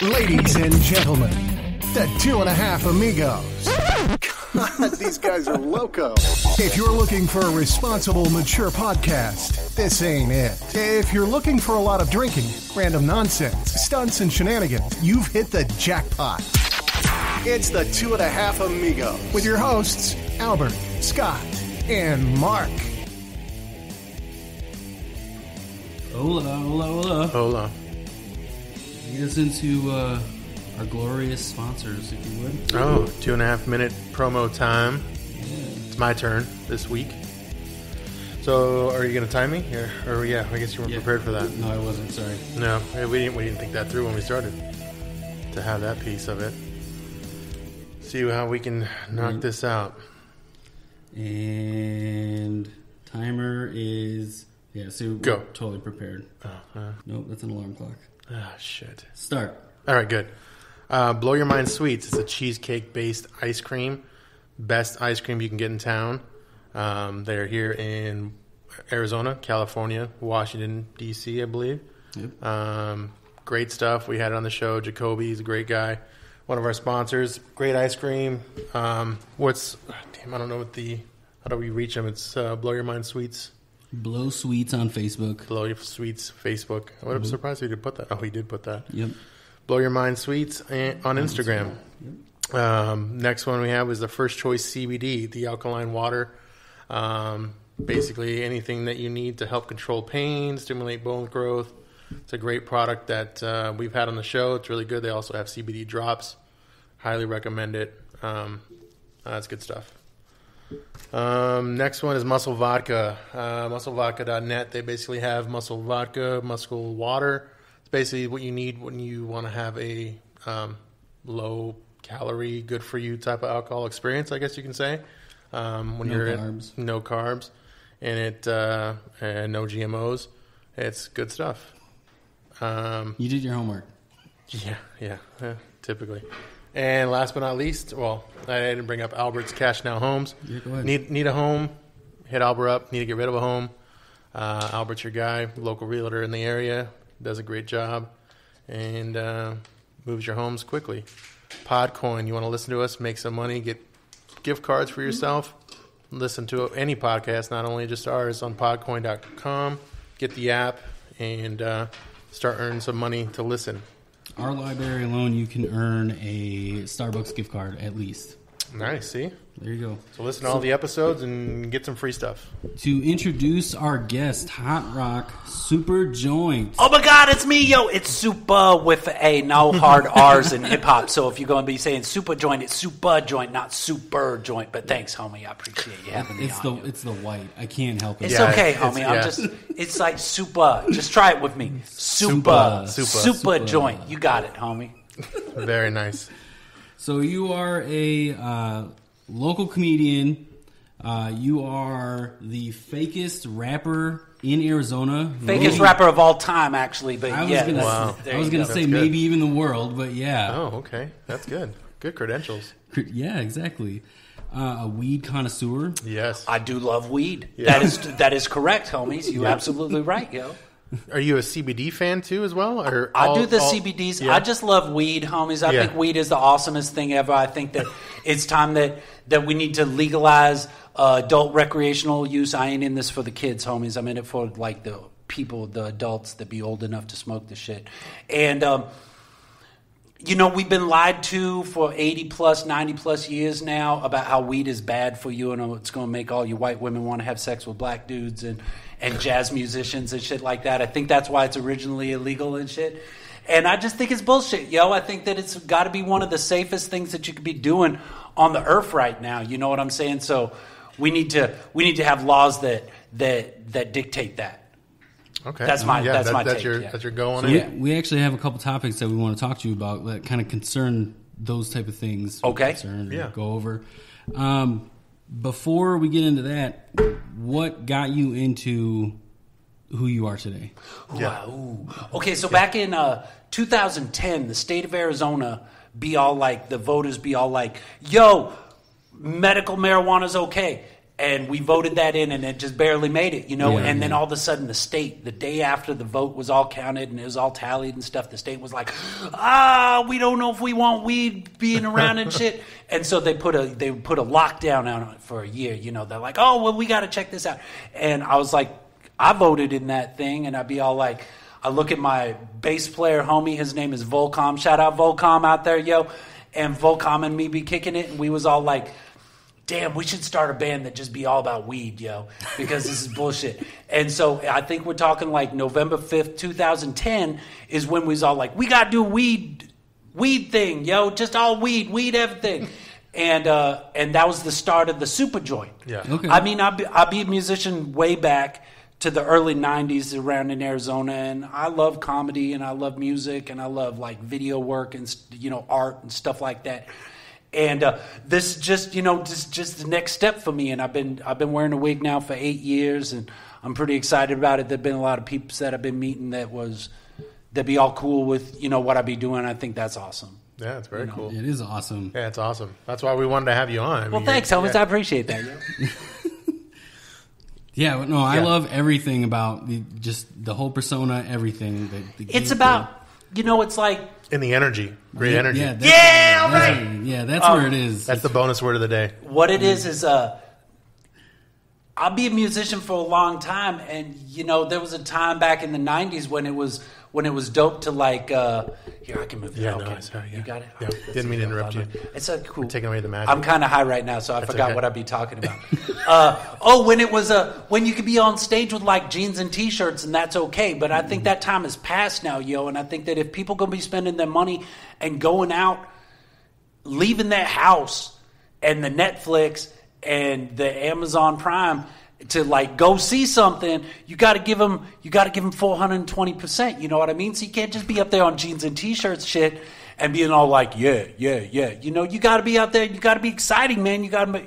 Ladies and gentlemen, the 2.5 Amigos. God, these guys are loco. If you're looking for a responsible, mature podcast, this ain't it. If you're looking for a lot of drinking, random nonsense, stunts, and shenanigans, you've hit the jackpot. It's the 2.5 Amigos with your hosts, Albert, Scott, and Mark. Hola, hola, hola. Hola. Lead us into our glorious sponsors, if you would. Oh, 2.5 minute promo time. Yeah. It's my turn this week. So, are you going to time me? Or yeah, I guess you weren't prepared for that. No, I wasn't, sorry. No, we didn't think that through when we started. To have that piece of it. See how we can knock this out. And timer is... Yeah, so go. We're totally prepared. Nope, that's an alarm clock. Ah, shit. Start. All right, good. Blow Your Mind Sweets. It's a cheesecake-based ice cream. Best ice cream you can get in town. They're here in Arizona, California, Washington, D.C., I believe. Yep. Great stuff. We had it on the show. Jacoby, he's a great guy. One of our sponsors. Great ice cream. I don't know how do we reach them? It's Blow Your Mind Sweets. Blow Sweets on Facebook. Blow Your Sweets Facebook. I'm surprised he did put that. Oh, he did put that. Yep. Blow Your Mind Sweets on Instagram. Yep. Next one we have is the First Choice CBD, the alkaline water. Basically anything that you need to help control pain, stimulate bone growth. It's a great product that we've had on the show. It's really good. They also have CBD drops. Highly recommend it. That's good stuff. Next one is Muscle Vodka. MuscleVodka.net. They basically have Muscle Vodka, Muscle Water. It's basically what you need when you want to have a low calorie, good for you type of alcohol experience, I guess you can say. When no you're carbs. No carbs, and and no GMOs. It's good stuff. You did your homework. Yeah, typically. And last but not least, well, I didn't bring up Albert's Cash Now Homes. Yeah, go ahead. Need a home, hit Albert up. Need to get rid of a home. Albert's your guy, local realtor in the area, does a great job, and moves your homes quickly. Podcoin, you want to listen to us, make some money, get gift cards for yourself. Listen to any podcast, not only just ours, on podcoin.com. Get the app and start earning some money to listen. Our library alone, you can earn a Starbucks gift card at least. Nice, see? There you go. So listen to all the episodes and get some free stuff. To introduce our guest, HotRock SupaJoint. Oh my God, it's me, yo! It's Supa with a no hard R's in hip hop. So if you're going to be saying SupaJoint, it's SupaJoint, not SuperJoint. But thanks, homie. I appreciate you having me on. It's the white. I can't help it. It's okay, homie. It's like Supa. Just try it with me. SupaJoint. You got it, homie. Very nice. So you are a local comedian. You are the fakest rapper in Arizona. Fakest rapper of all time, actually. But I was going to say maybe even the world, but yeah. Oh, okay. That's good. Good credentials. Yeah, exactly. A weed connoisseur. Yes. I do love weed. Yeah. That is correct, homies. You're absolutely right, yo. Are you a CBD fan too as well? Or I do the CBDs. Yeah. I just love weed, homies. I think weed is the awesomest thing ever. I think that it's time that we need to legalize adult recreational use. I ain't in this for the kids, homies. I'm in it for like the people, the adults that be old enough to smoke the shit. And we've been lied to for 80 plus, 90 plus years now about how weed is bad for you and it's going to make all you white women want to have sex with black dudes and jazz musicians and shit like that. I think that's why it's originally illegal and shit. And I just think it's bullshit, yo. I think that it's got to be one of the safest things that you could be doing on the earth right now. You know what I'm saying? So we need to have laws that dictate that. Okay, that's my take. That's your go on so it. We actually have a couple topics that we want to talk to you about that kind of concern those type of things. Okay, go over. Before we get into that, what got you into who you are today? Yeah. Okay, so back in 2010, the state of Arizona the voters be all like, yo, medical marijuana's okay. And we voted that in, and it just barely made it, and then all of a sudden the day after the vote was all counted and it was all tallied and stuff, the state was like, we don't know if we want weed being around and shit. And so they put a lockdown on it for a year. They're like, oh, well, we got to check this out. And I was like, I voted in that thing, and I'd be all like, I look at my bass player homie, his name is Volcom. Shout out Volcom out there, yo. And Volcom and me be kicking it, and we was all like, damn, we should start a band that just be all about weed, yo, because this is bullshit. And so I think we're talking like November 5th, 2010 is when we was all like, we got to do weed thing, yo, just all weed everything. And that was the start of the SupaJoint. Yeah. Okay. I mean, I'll be a musician way back to the early 90s around in Arizona, and I love comedy, and I love music, and I love like video work and art and stuff like that. And this just just the next step for me. And I've been wearing a wig now for 8 years, and I'm pretty excited about it. There've been a lot of people that I've been meeting that be all cool with what I be doing. I think that's awesome. Yeah, it's very cool. It is awesome. Yeah, it's awesome. That's why we wanted to have you on. Well, thanks, homies. I appreciate that. Yeah, no, I love everything about just the whole persona, everything. It's about it's like. In the energy. Great energy. Yeah, all right. Yeah, that's where it is. That's the bonus word of the day. What it is I'll be a musician for a long time, and there was a time back in the 90s when it was dope to like here, I can move it. Yeah, Okay. no, sorry, yeah. You got it? Yeah. Didn't mean to interrupt you. It's cool. We're taking away the magic. I'm kind of high right now, so I forgot okay. what I'd be talking about. When you could be on stage with like jeans and t-shirts, and that's okay. But I think that time has passed now, yo. And I think that if people gonna be spending their money and going out, leaving their house and the Netflix and the Amazon Prime to like go see something, you got to give them 420%. You know what I mean? So you can't just be up there on jeans and t-shirts shit and being all like, yeah. You got to be out there. You got to be exciting, man. You got to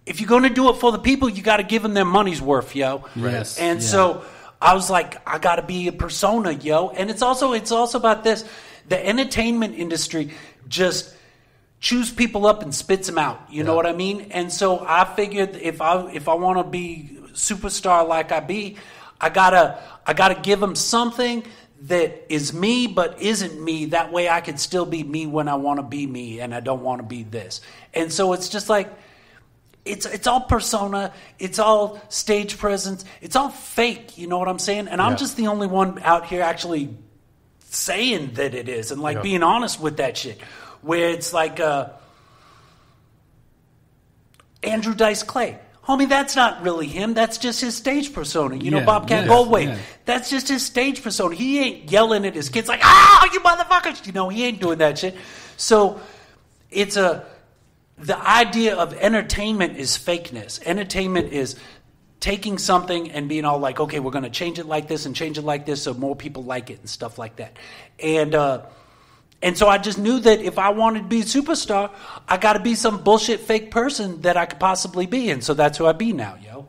if you're going to do it for the people, you got to give them their money's worth, yo. Yes. And so I was like, I got to be a persona, yo. And it's also about this. The entertainment industry just chews people up and spits them out. You know what I mean? And so I figured if I want to be superstar like I gotta give them something that is me but isn't me. That way I could still be me when I want to be me, and I don't want to be this. And so it's just like it's all persona, it's all stage presence, it's all fake. You know what I'm saying? And I'm just the only one out here actually saying that it is, and like being honest with that shit. Where it's like Andrew Dice Clay. Homie, that's not really him. That's just his stage persona. Bobcat Goldthwait. Yeah. That's just his stage persona. He ain't yelling at his kids like, you motherfuckers. He ain't doing that shit. So it's the idea of entertainment is fakeness. Entertainment is taking something and being all like, okay, we're going to change it like this and change it like this so more people like it and stuff like that. And so I just knew that if I wanted to be a superstar, I got to be some bullshit fake person that I could possibly be. And so that's who I be now, yo.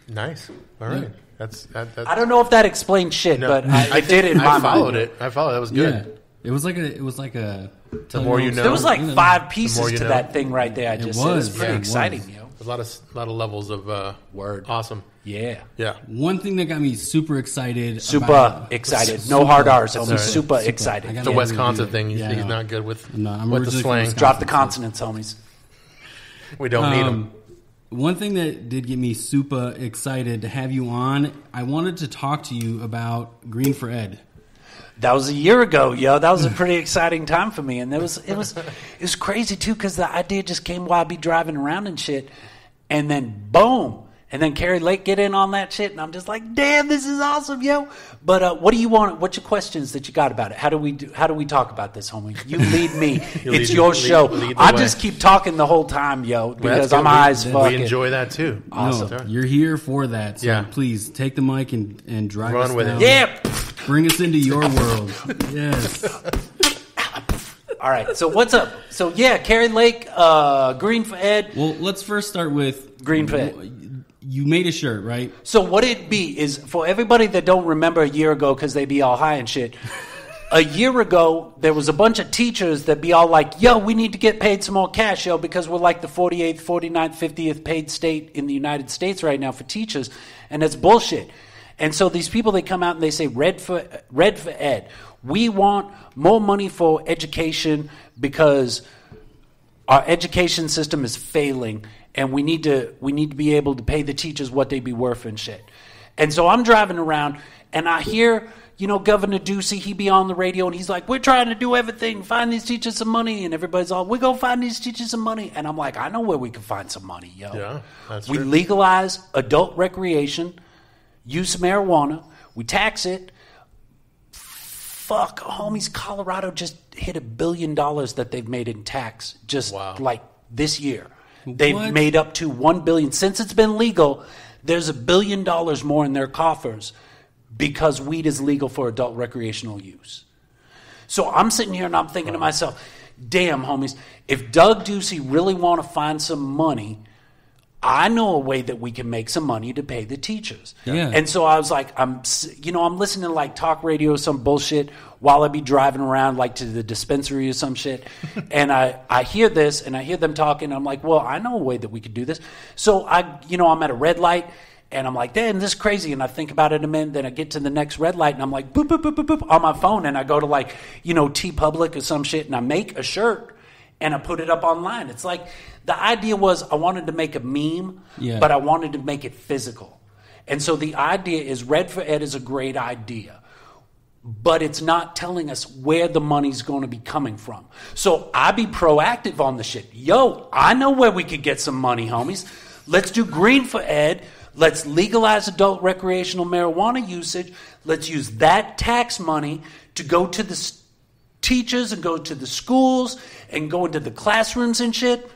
Nice. All right. Yeah. That's I don't know if that explains shit, but I did in my mind. I followed it. That was good. Yeah. It was like a. The more you know. There was like 5 pieces to that thing right there. I just said. It was pretty exciting, yo. A lot of levels of word. Awesome. Yeah. One thing that got me super excited. No hard R's. Homie. Super excited. The Wisconsin thing. He's not good with the slang. Drop the consonants, homies. We don't need them. One thing that did get me super excited to have you on, I wanted to talk to you about Green for Ed. That was a year ago, yo. That was a pretty exciting time for me, and it was crazy too because the idea just came while I'd be driving around and shit, and then boom, and then Carrie Lake get in on that shit, and I'm just like, damn, this is awesome, yo. But what do you want? What's your questions that you got about it? How do we talk about this, homie? You lead me. It's your show. I just keep talking the whole time, yo, because I'm high as fuck. We enjoy that too. Awesome. No, you're here for that. So please take the mic and drive Run us with down. it. Yeah. Bring us into your world. Yes. All right. So what's up? So Carrie Lake, Green for Ed. Well, let's first start with Green for Ed. You made a shirt, right? So what it be is for everybody that don't remember a year ago because they be all high and shit. a year ago, there was a bunch of teachers that be all like, yo, we need to get paid some more cash, yo, because we're like the 48th, 49th, 50th paid state in the United States right now for teachers, and that's bullshit. And so these people, they come out and they say, red for ed. We want more money for education because our education system is failing, and we need to be able to pay the teachers what they be worth and shit. And so I'm driving around, and I hear, Governor Ducey, he be on the radio, and he's like, we're trying to do everything, find these teachers some money. And everybody's all, we're going to find these teachers some money. And I'm like, I know where we can find some money, yo. Yeah, that's we true. legalize adult recreation, use of marijuana, we tax it. Fuck, homies, Colorado just hit $1 billion that they've made in tax just like this year. They've made up to $1 billion. Since it's been legal, there's $1 billion more in their coffers because weed is legal for adult recreational use. So I'm sitting here and I'm thinking to myself, damn, homies, if Doug Ducey really want to find some money, I know a way that we can make some money to pay the teachers. Yeah. And so I was like, I'm listening to like talk radio or some bullshit while I be driving around like to the dispensary or some shit. And I hear this and I hear them talking. I'm like, well, I know a way that we could do this. So I'm at a red light and I'm like, damn, this is crazy. And I think about it a minute. Then I get to the next red light and I'm like, boop, boop, boop, boop, boop on my phone. And I go to like, T-Public or some shit and I make a shirt. And I put it up online. It's like the idea was I wanted to make a meme, but I wanted to make it physical. And so the idea is Red for Ed is a great idea, but it's not telling us where the money's going to be coming from. So I be proactive on the shit. Yo, I know where we could get some money, homies. Let's do Green for Ed. Let's legalize adult recreational marijuana usage. Let's use that tax money to go to the teachers and go to the schools and go into the classrooms and shit.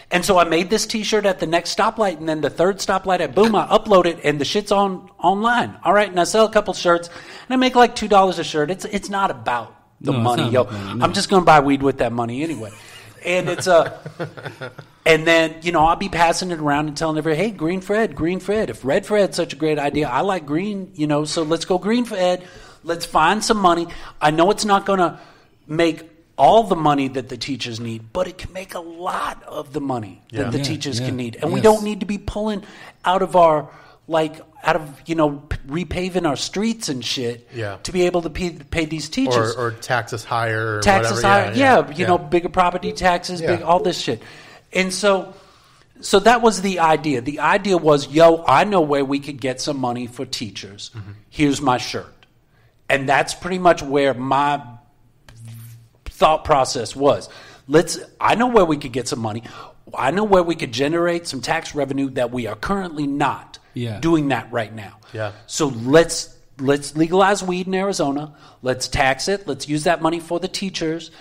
And so I made this t-shirt at the next stoplight, and then the third stoplight at boom, I upload it and the shit's online. All right, and I sell a couple shirts and I make like $2 a shirt. It's not about the money, yo. Money, no. I'm just gonna buy weed with that money anyway. And it's and then I'll be passing it around and telling everybody, hey, Green for Ed, Green for Ed. If Red for Ed's such a great idea, I like green, so let's go Green for Ed. Let's find some money. I know it's not going to make all the money that the teachers need, but it can make a lot of the money that the teachers can need. And we don't need to be pulling out of repaving our streets and shit to be able to pay these teachers. Or taxes higher. Or taxes whatever. higher. Bigger property taxes, big all this shit. And so that was the idea. The idea was, yo, I know where we could get some money for teachers. Mm-hmm. Here's my shirt. And that's pretty much where my thought process was. I know where we could get some money. I know where we could generate some tax revenue that we are currently not doing that right now. Yeah. So let's legalize weed in Arizona. Let's tax it. Let's use that money for the teachers.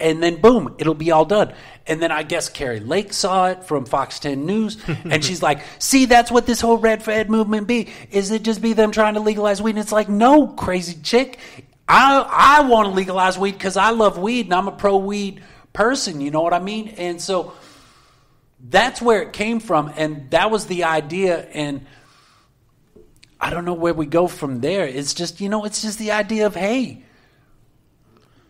And then, boom, it'll be all done. And then I guess Carrie Lake saw it from Fox 10 News, and she's like, see, that's what this whole Red for Ed movement be. Is it just be them trying to legalize weed? And it's like, no, crazy chick. I want to legalize weed because I love weed, and I'm a pro-weed person, you know what I mean? And so that's where it came from, and that was the idea, and I don't know where we go from there. It's just, it's just the idea of, hey,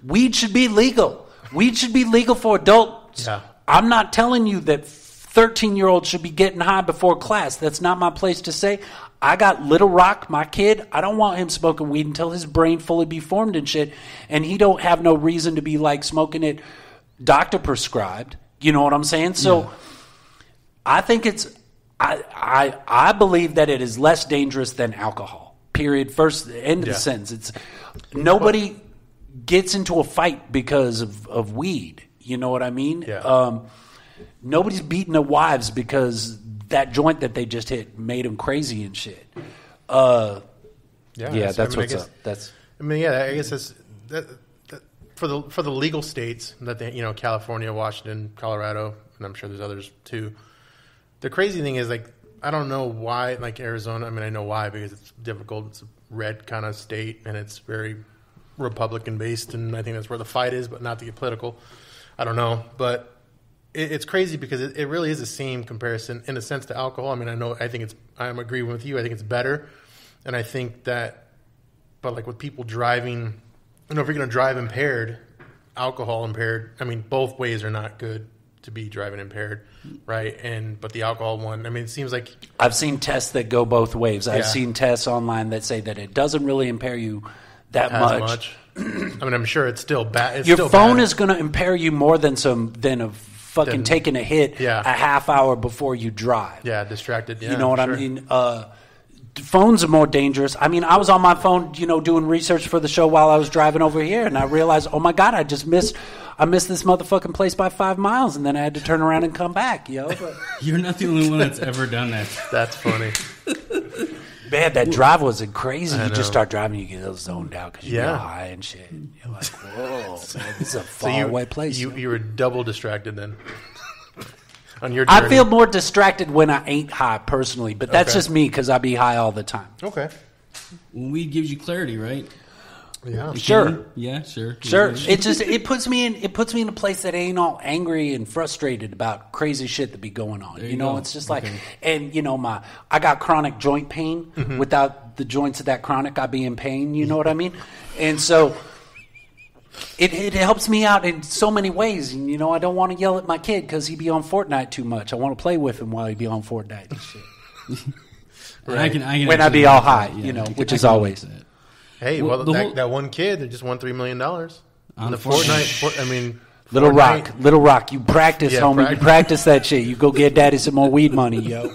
weed should be legal. Weed should be legal for adults. Yeah. I'm not telling you that 13-year-olds should be getting high before class. That's not my place to say. I got Little Rock, my kid. I don't want him smoking weed until his brain fully be formed and shit. And he don't have no reason to be like smoking it doctor prescribed. You know what I'm saying? So I think I believe that it is less dangerous than alcohol. Period. First end of the sentence. It's nobody gets into a fight because of weed. You know what I mean? Yeah. Nobody's beating their wives because that joint that they just hit made them crazy and shit. That's what's up. I guess that's for the legal states that they, California, Washington, Colorado, and I'm sure there's others too. The crazy thing is, like, I don't know why, like Arizona. I mean, I know why, because it's difficult. It's a red kind of state, and it's very Republican based, and I think that's where the fight is. But not to get political, I don't know. But it's crazy because it really is the same comparison in a sense to alcohol. I mean, I'm agreeing with you. I think it's better, and I think that But like with people driving, if you're going to drive impaired, alcohol impaired, I mean, both ways are not good to be driving impaired, right? But the alcohol one, I mean, it seems like I've seen tests that go both ways. I've seen tests online that say that it doesn't really impair you that much. I mean, I'm sure it's still bad. Your phone is going to impair you more than taking a hit a half hour before you drive. Yeah, distracted. Yeah, you know what I mean? Phones are more dangerous. I mean, I was on my phone, doing research for the show while I was driving over here, and I realized, oh my God, I missed this motherfucking place by 5 miles, and then I had to turn around and come back, But, you're not the only one that's ever done that. That's funny. Man, that drive wasn't crazy. You just start driving, you get a little zoned out because you get high and shit. You're like, whoa, man, this is a far away place. You were double distracted then. On your journey. I feel more distracted when I ain't high personally, but that's just me because I be high all the time. Okay. Well, weed gives you clarity, right? Yeah. Sure. Yeah, sure. It puts me in a place that ain't all angry and frustrated about crazy shit that be going on. It's just like, and I got chronic joint pain. Mm-hmm. Without the joints of that chronic, I'd be in pain. You know what I mean? And so it helps me out in so many ways. And I don't want to yell at my kid because he be on Fortnite too much. I want to play with him while he be on Fortnite and shit. Right. When I be all high, which is always. Hey, that one kid that just won $3 million on the Fortnite. I mean, Little Rock, you practice, homie. You practice that shit. You go get daddy some more weed money, yo.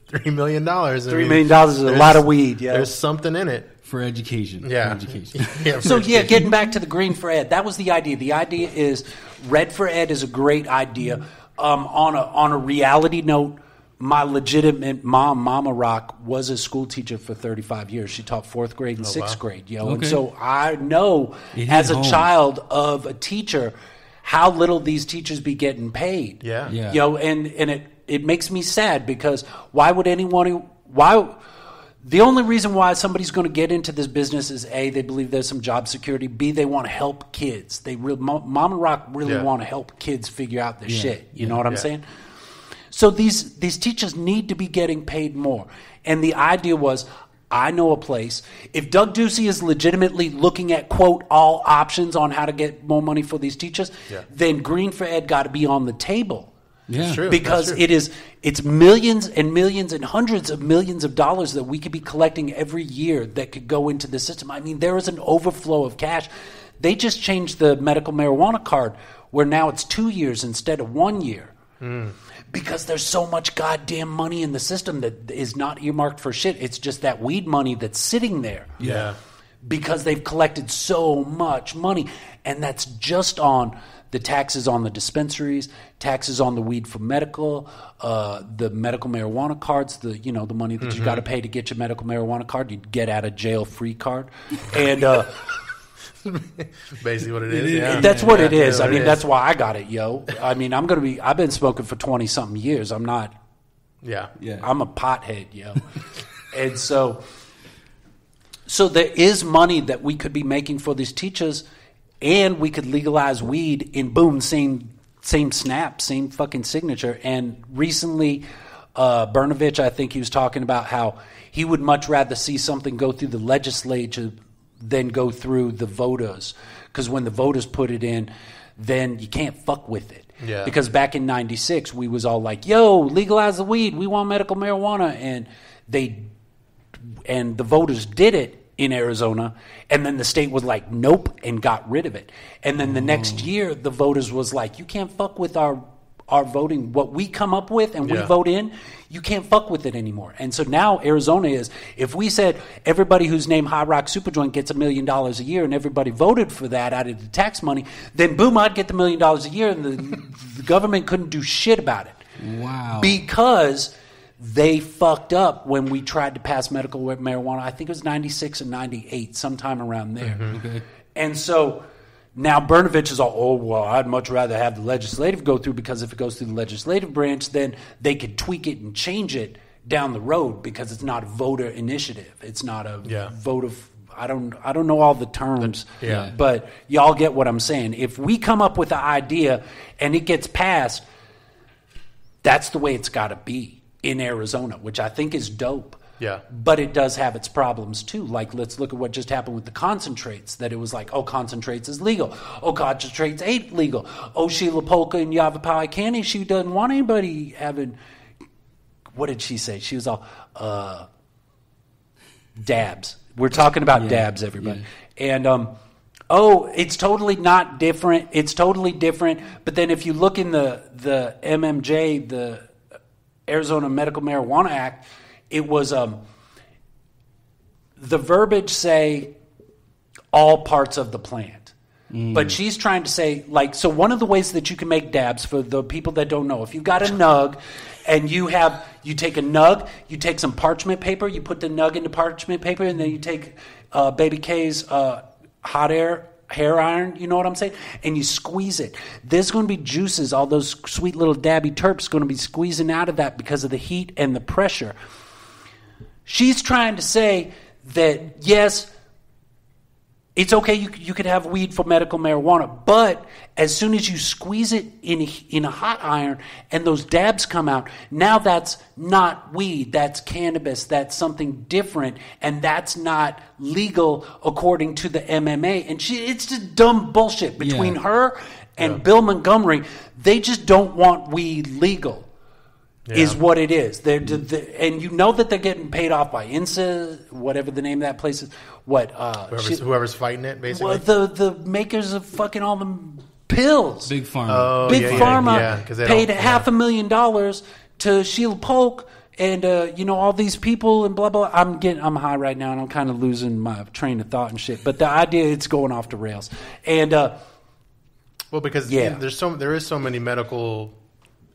$3 million. $3 million is a lot of weed, yo. There's something in it. For education. Yeah. Getting back to the Green for Ed, that was the idea. The idea is Red for Ed is a great idea. On a reality note, my legitimate mom, Mama Rock, was a school teacher for 35 years. She taught 4th grade and 6th grade, yo. Okay. And so I know as a child of a teacher how little these teachers be getting paid. Yeah. Yo, and it makes me sad because the only reason why somebody's going to get into this business is A, they believe there's some job security. B, they want to help kids. Mama Rock really want to help kids figure out their shit. You know what I'm saying? So these teachers need to be getting paid more. And the idea was, I know a place. If Doug Ducey is legitimately looking at, quote, all options on how to get more money for these teachers, then Green for Ed got to be on the table. Yeah, that's true. Because it's millions and millions and hundreds of millions of dollars that we could be collecting every year that could go into the system. I mean, there is an overflow of cash. They just changed the medical marijuana card where now it's 2 years instead of 1 year. Because there's so much goddamn money in the system that is not earmarked for shit. It's just that weed money that's sitting there. Yeah. Because they've collected so much money. And that's just on the taxes on the dispensaries, taxes on the weed for medical, the medical marijuana cards, the money that you got to pay to get your medical marijuana card, you get out of jail free card. And basically what it is. Yeah. That's what it is. I mean, that's why I got it, yo. I mean, I've been smoking for 20 something years. I'm not. Yeah. I'm a pothead, yo. And so there is money that we could be making for these teachers, and we could legalize weed in boom, same snap, same fucking signature. And recently, Brnovich, I think he was talking about how he would much rather see something go through the legislature than go through the voters. Because when the voters put it in, then you can't fuck with it. Yeah. Because back in 96, we was all like, yo, legalize the weed. We want medical marijuana. And the voters did it in Arizona. And then the state was like, nope, and got rid of it. And then the next year, the voters was like, you can't fuck with our voting. What we come up with and we vote in, you can't fuck with it anymore. And so now Arizona is, if we said everybody who's named HotRock SupaJoint gets $1 million a year and everybody voted for that out of the tax money, then boom, I'd get the $1 million a year and the government couldn't do shit about it. Wow. Because they fucked up when we tried to pass medical marijuana. I think it was 96 and 98, sometime around there. Mm-hmm. Okay. And so now Brnovich is all, oh, well, I'd much rather have the legislative go through, because if it goes through the legislative branch, then they could tweak it and change it down the road, because it's not a voter initiative. It's not a vote of, I don't know all the terms, but y'all get what I'm saying. If we come up with an idea and it gets passed, that's the way it's got to be in Arizona, which I think is dope. Yeah. But it does have its problems too. Like, let's look at what just happened with the concentrates. That it was like, oh, concentrates is legal. Oh, concentrates ain't legal. Oh, Sheila Polka and Yavapai Candy, she doesn't want anybody having. What did she say? She was all dabs. We're talking about dabs, everybody. Yeah. And it's totally not different. It's totally different. But then if you look in the MMJ, the Arizona Medical Marijuana Act, it was the verbiage say all parts of the plant. But she's trying to say, like, so one of the ways that you can make dabs, for the people that don't know, if you've got a nug and you take a nug, you take some parchment paper, you put the nug into parchment paper, and then you take Baby K's hot air hair iron, you know what I'm saying? And you squeeze it. There's going to be juices, all those sweet little dabby terps going to be squeezing out of that because of the heat and the pressure. She's trying to say that, yes, it's okay, you could have weed for medical marijuana, but as soon as you squeeze it in a hot iron and those dabs come out, now that's not weed, that's cannabis, that's something different, and that's not legal according to the MMA. And it's just dumb bullshit between her and Bill Montgomery. They just don't want weed legal. Is what it is. And you know that they're getting paid off by INSA, whatever the name of that place is. Whoever's fighting it, basically. Well, the makers of fucking all the pills. Big Pharma. Big Pharma paid $500,000 to Sheila Polk and all these people and blah blah. I'm high right now and I'm kind of losing my train of thought and shit. But the idea, it's going off the rails. And because there is so many medical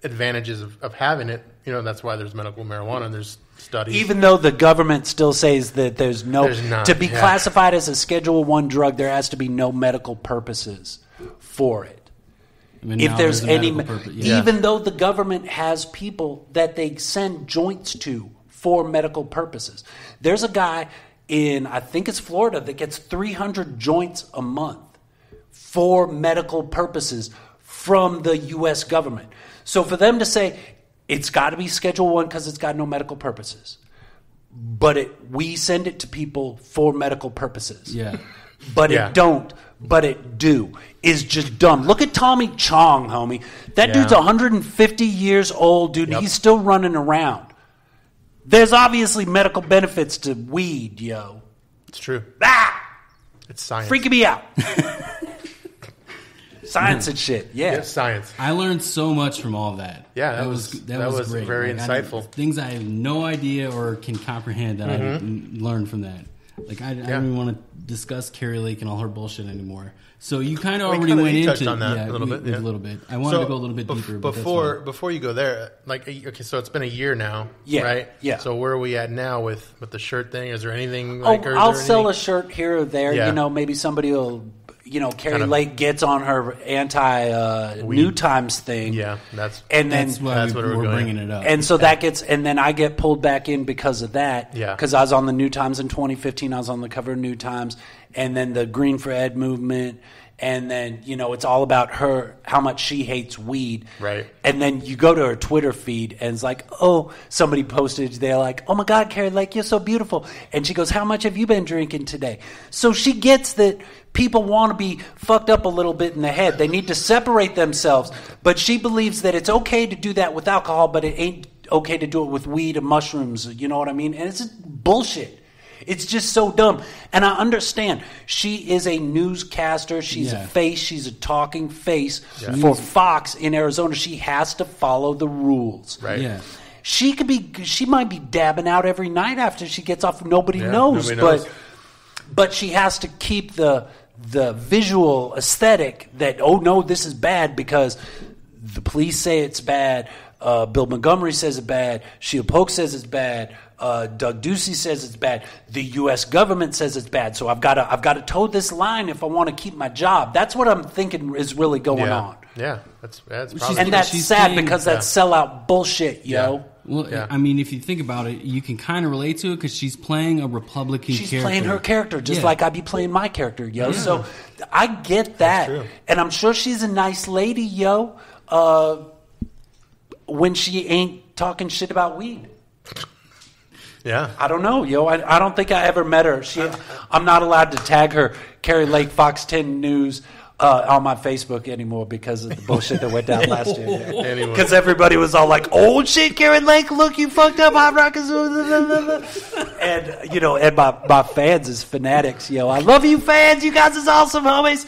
advantages of having it. That's why there's medical marijuana and there's studies. Even though the government still says that there's not, to be classified as a Schedule I drug, there has to be no medical purposes for it. If there's any, even though the government has people that they send joints to for medical purposes. There's a guy in, I think it's Florida, that gets 300 joints a month for medical purposes from the U.S. government. So for them to say it's got to be Schedule I because it's got no medical purposes, but we send it to people for medical purposes. But it don't. But it do is just dumb. Look at Tommy Chong, homie. That dude's 150 years old, dude. Yep. He's still running around. There's obviously medical benefits to weed, yo. It's true. It's science. Freaking me out. Science and shit, It's science. I learned so much from all of that. Yeah, that was great. Very insightful. Things I have no idea or can comprehend that I learned from that. Like I don't even want to discuss Carrie Lake and all her bullshit anymore. So you kind of already went into on that a little bit. A little bit. I wanted to go a little bit deeper. Before you go there, so it's been a year now, right? Yeah. So where are we at now with the shirt thing? Is there anything? I'll sell a shirt here or there. Yeah. Maybe somebody will. Carrie Lake gets on her New Times thing. Yeah, that's what we're bringing it up. And so that gets, and then I get pulled back in because of that. Yeah, because I was on the New Times in 2015. I was on the cover of New Times, and then the Green for Ed movement. And then, it's all about her, how much she hates weed. Right. And then you go to her Twitter feed and it's like, somebody posted, they're like, oh my God, Carrie Lake, you're so beautiful. And she goes, how much have you been drinking today? So she gets that people want to be fucked up a little bit in the head. They need to separate themselves. But she believes that it's okay to do that with alcohol, but it ain't okay to do it with weed and mushrooms. You know what I mean? And it's bullshit. It's just so dumb. And I understand. She is a newscaster. She's a face. She's a talking face for Fox in Arizona. She has to follow the rules. Right. Yeah. She might be dabbing out every night after she gets off. Nobody knows. But she has to keep the visual aesthetic that, no, this is bad because the police say it's bad. Bill Montgomery says it's bad. Sheila Polk says it's bad. Doug Ducey says it's bad. The U.S. government says it's bad. So I've got to toe this line if I want to keep my job. That's what I'm thinking is really going on. Yeah, that's probably. And that's sad because that's sellout bullshit, yo. Yeah. Well, I mean, if you think about it, you can kind of relate to it because she's playing a Republican character. She's playing her character just like I'd be playing my character, yo. Yeah. So I get that. And I'm sure she's a nice lady, yo, when she ain't talking shit about weed. Yeah. I don't know, yo. I don't think I ever met her. I'm not allowed to tag her, Carrie Lake, Fox 10 News, on my Facebook anymore because of the bullshit that went down last year. Because everybody was all like, "Oh shit, Carrie Lake, look, you fucked up HotRocks." And and my fans is fanatics. I love you, fans. You guys is awesome, homies.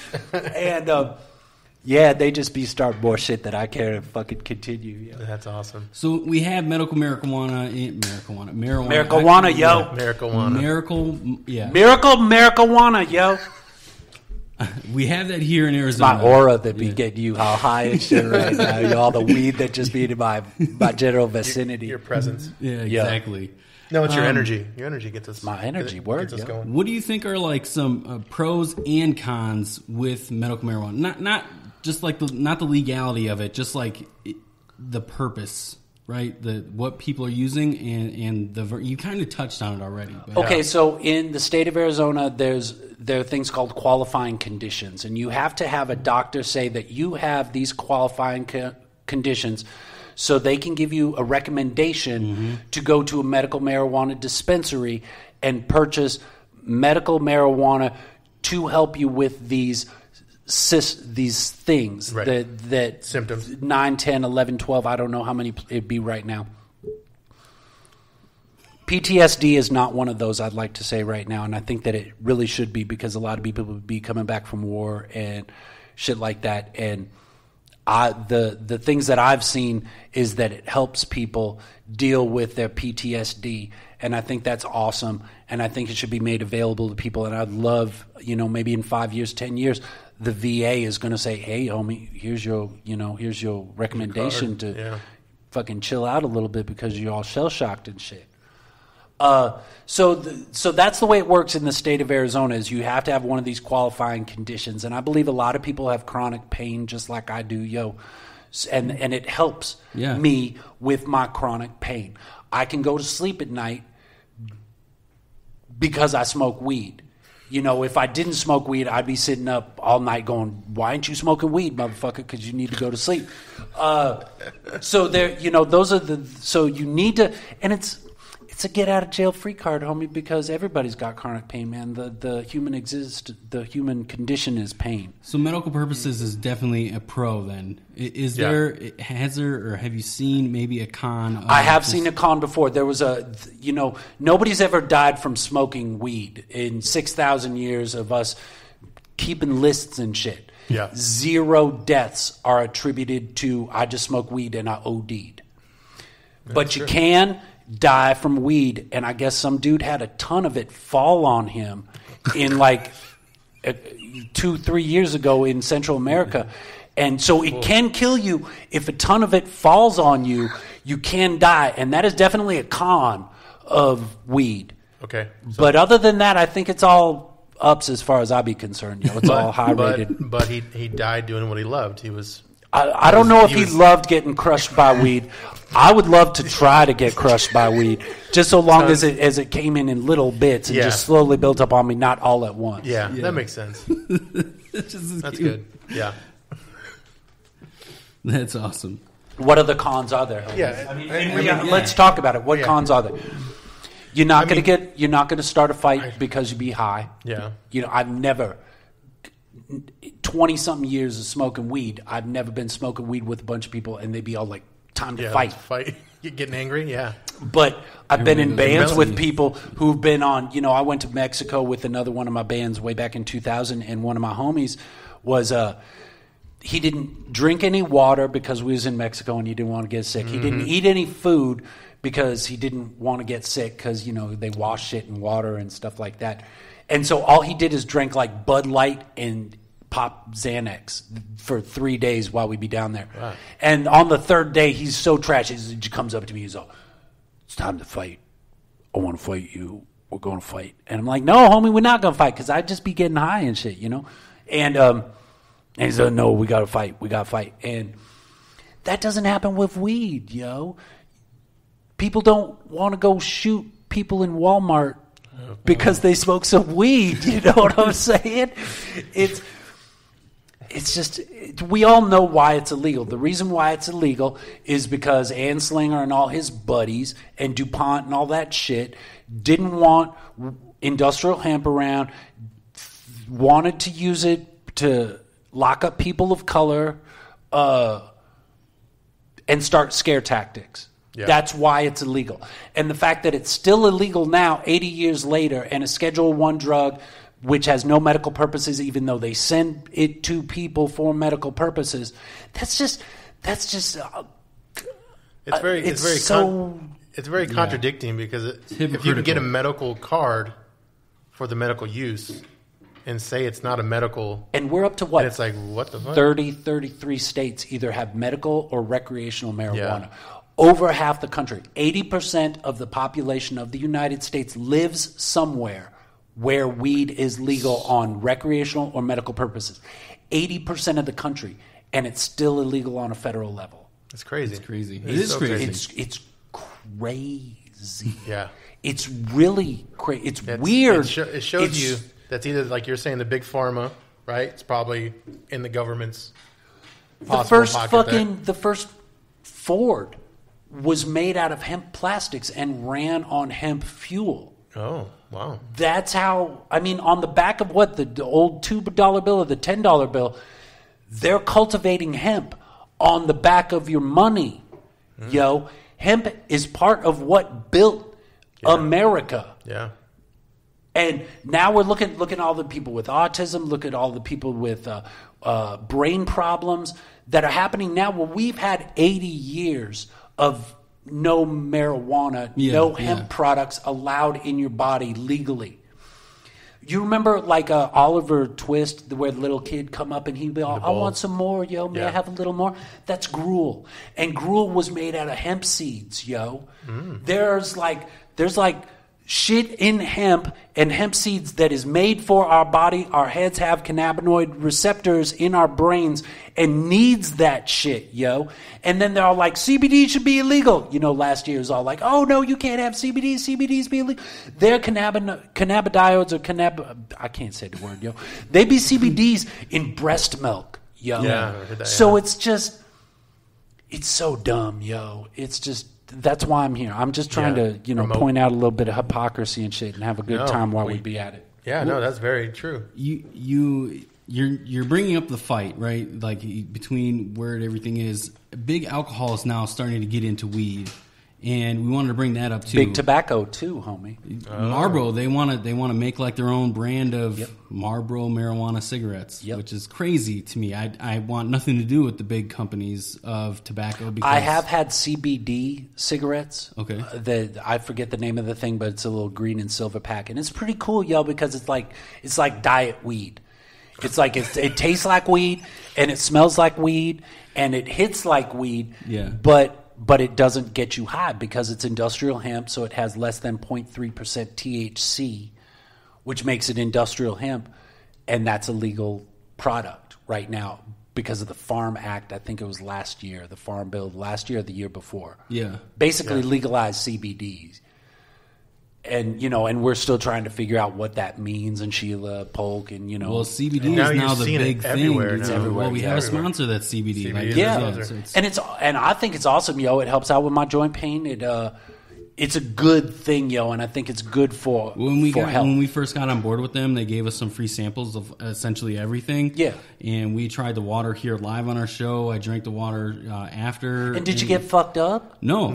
And they just be starting more shit that I can't fucking continue. That's awesome. So we have medical marijuana. Marijuana, yo. Marijuana. Miracle marijuana, yo. We have that here in Arizona. My aura that be getting you all high and shit right now. All the weed that just be in my general vicinity. Your presence. Yeah, exactly. No, it's your energy. Your energy gets us. My energy gets us going. What do you think are like some pros and cons with medical marijuana? Not just like not the legality of it, just like the purpose, right? What people are using and you kind of touched on it already. But. Okay, so in the state of Arizona, there are things called qualifying conditions, and you have to have a doctor say that you have these qualifying conditions so they can give you a recommendation to go to a medical marijuana dispensary and purchase medical marijuana to help you with these things, that symptoms, 9, 10, 11, 12, I don't know how many it'd be right now. PTSD is not one of those, I'd like to say right now, and I think that it really should be, because a lot of people would be coming back from war and shit like that. And the things that I've seen is that it helps people deal with their PTSD, and I think that's awesome, and I think it should be made available to people. And I'd love, maybe in 5 years, 10 years, the VA is going to say, "Hey, homie, here's your recommendation to fucking chill out a little bit because you're all shell shocked and shit." So that's the way it works in the state of Arizona, is you have to have one of these qualifying conditions. And I believe a lot of people have chronic pain just like I do, and it helps me with my chronic pain. I can go to sleep at night because I smoke weed. If I didn't smoke weed, I'd be sitting up all night going, "Why aren't you smoking weed, motherfucker? Because you need to go to sleep." So there, those are so you need to, and it's a get out of jail free card, homie, because everybody's got chronic pain, man. The human condition is pain. So medical purposes is definitely a pro then. Have you seen maybe a con? I have seen a con before. There was nobody's ever died from smoking weed in 6,000 years of us keeping lists and shit. Yeah. 0 deaths are attributed to, I just smoked weed and I OD'd. But true. You can die from weed, and I guess some dude had a ton of it fall on him in 2-3 years ago in Central America. And so it can kill you. If a ton of it falls on you, you can die, and that is definitely a con of weed. Okay. But other than that, I think it's all ups as far as I be concerned. It's all high rated. But he died doing what he loved. He was. I don't know if he loved getting crushed by weed. I would love to try to get crushed by weed, just so long as it came in little bits and just slowly built up on me, not all at once. Yeah. That makes sense. That's good. Yeah. That's awesome. What other cons are there? Yeah. Let's talk about it. What cons are there? You're not going to start a fight because you be high. Yeah. I've never 20-something years of smoking weed. I've never been smoking weed with a bunch of people and they'd be all like, "Time to fight." You're getting angry, yeah. But I've been in bands with people who've been on, I went to Mexico with another one of my bands way back in 2000, and one of my homies was, he didn't drink any water because we was in Mexico and he didn't want to get sick. He didn't eat any food because he didn't want to get sick because, they wash shit in water and stuff like that. And so all he did is drank like Bud Light and pop Xanax for 3 days while we'd be down there. Wow. And on the third day, he's so trash. He comes up to me. He's like, "It's time to fight. I want to fight you. We're going to fight." And I'm like, "No, homie, we're not going to fight," because I'd just be getting high and shit, And he's like, "No, we got to fight. We got to fight." And that doesn't happen with weed, People don't want to go shoot people in Walmart because they smoke some weed. You know what I'm saying? It's just, we all know why it's illegal. The reason why it's illegal is because Anslinger and all his buddies and DuPont and all that shit didn't want industrial hemp around, wanted to use it to lock up people of color and start scare tactics. Yeah. That's why it's illegal. And the fact that it's still illegal now, 80 years later, and a Schedule I drug which has no medical purposes, even though they send it to people for medical purposes. It's very contradicting because if you can get a medical card for the medical use and say it's not a medical, and we're up to what? And it's like, what the fuck? 33 states either have medical or recreational marijuana. Yeah. Over half the country, 80% of the population of the United States lives somewhere where weed is legal on recreational or medical purposes. 80% of the country, and it's still illegal on a federal level. It's crazy. It's crazy. It is crazy. It's crazy. Yeah. It's really crazy. It's weird. It shows you that's either, like you're saying, the big pharma, right? It's probably in the government's the first Ford was made out of hemp plastics and ran on hemp fuel. Oh, wow. That's how, on the back of what? The old $2 bill or the $10 bill, they're cultivating hemp on the back of your money. Yo, hemp is part of what built America. Yeah. And now we're looking at all the people with autism, look at all the people with brain problems that are happening now. Well, we've had 80 years of no marijuana, no hemp products allowed in your body legally. You remember like Oliver Twist, where the little kid come up and he'd be all, I want some more, yo. May I have a little more? That's gruel. And gruel was made out of hemp seeds, yo. There's like shit in hemp and hemp seeds that is made for our body. Our heads have cannabinoid receptors in our brains and needs that shit, yo. And then they're all like, CBD should be illegal. Last year was all like, oh, no, you can't have CBD. CBD's be illegal. They're cannabidiodes or I can't say the word, yo. They be CBDs in breast milk, yo. Yeah, I heard that, so it's so dumb, yo. It's just, that's why I'm here. I'm just trying to, point out a little bit of hypocrisy and shit and have a good time while we be at it. Yeah, no, that's very true. You're bringing up the fight, right? Like between where everything is. Big alcohol is now starting to get into weed, and we wanted to bring that up too. Big tobacco too, homie. Marlboro, they want to make like their own brand of Marlboro marijuana cigarettes, which is crazy to me. I want nothing to do with the big companies of tobacco. Because I have had CBD cigarettes. Okay, I forget the name of the thing, but it's a little green and silver pack, and it's pretty cool, yo, because it's like diet weed. It's like it tastes like weed, and it smells like weed, and it hits like weed. Yeah, but it doesn't get you high because it's industrial hemp, so it has less than 0.3% THC, which makes it industrial hemp, and that's a legal product right now because of the Farm Act. I think it was last year, the Farm Bill last year or the year before. Yeah. Basically legalized CBDs. And, and we're still trying to figure out what that means, and Sheila Polk, and, Well, CBD is now the big thing. It's everywhere. Well, we have a sponsor that's CBD. And I think it's awesome, yo. It helps out with my joint pain. It's a good thing, yo, and I think it's good for health. When we first got on board with them, they gave us some free samples of essentially everything. Yeah. And we tried the water here live on our show. I drank the water after. And did you get fucked up? No.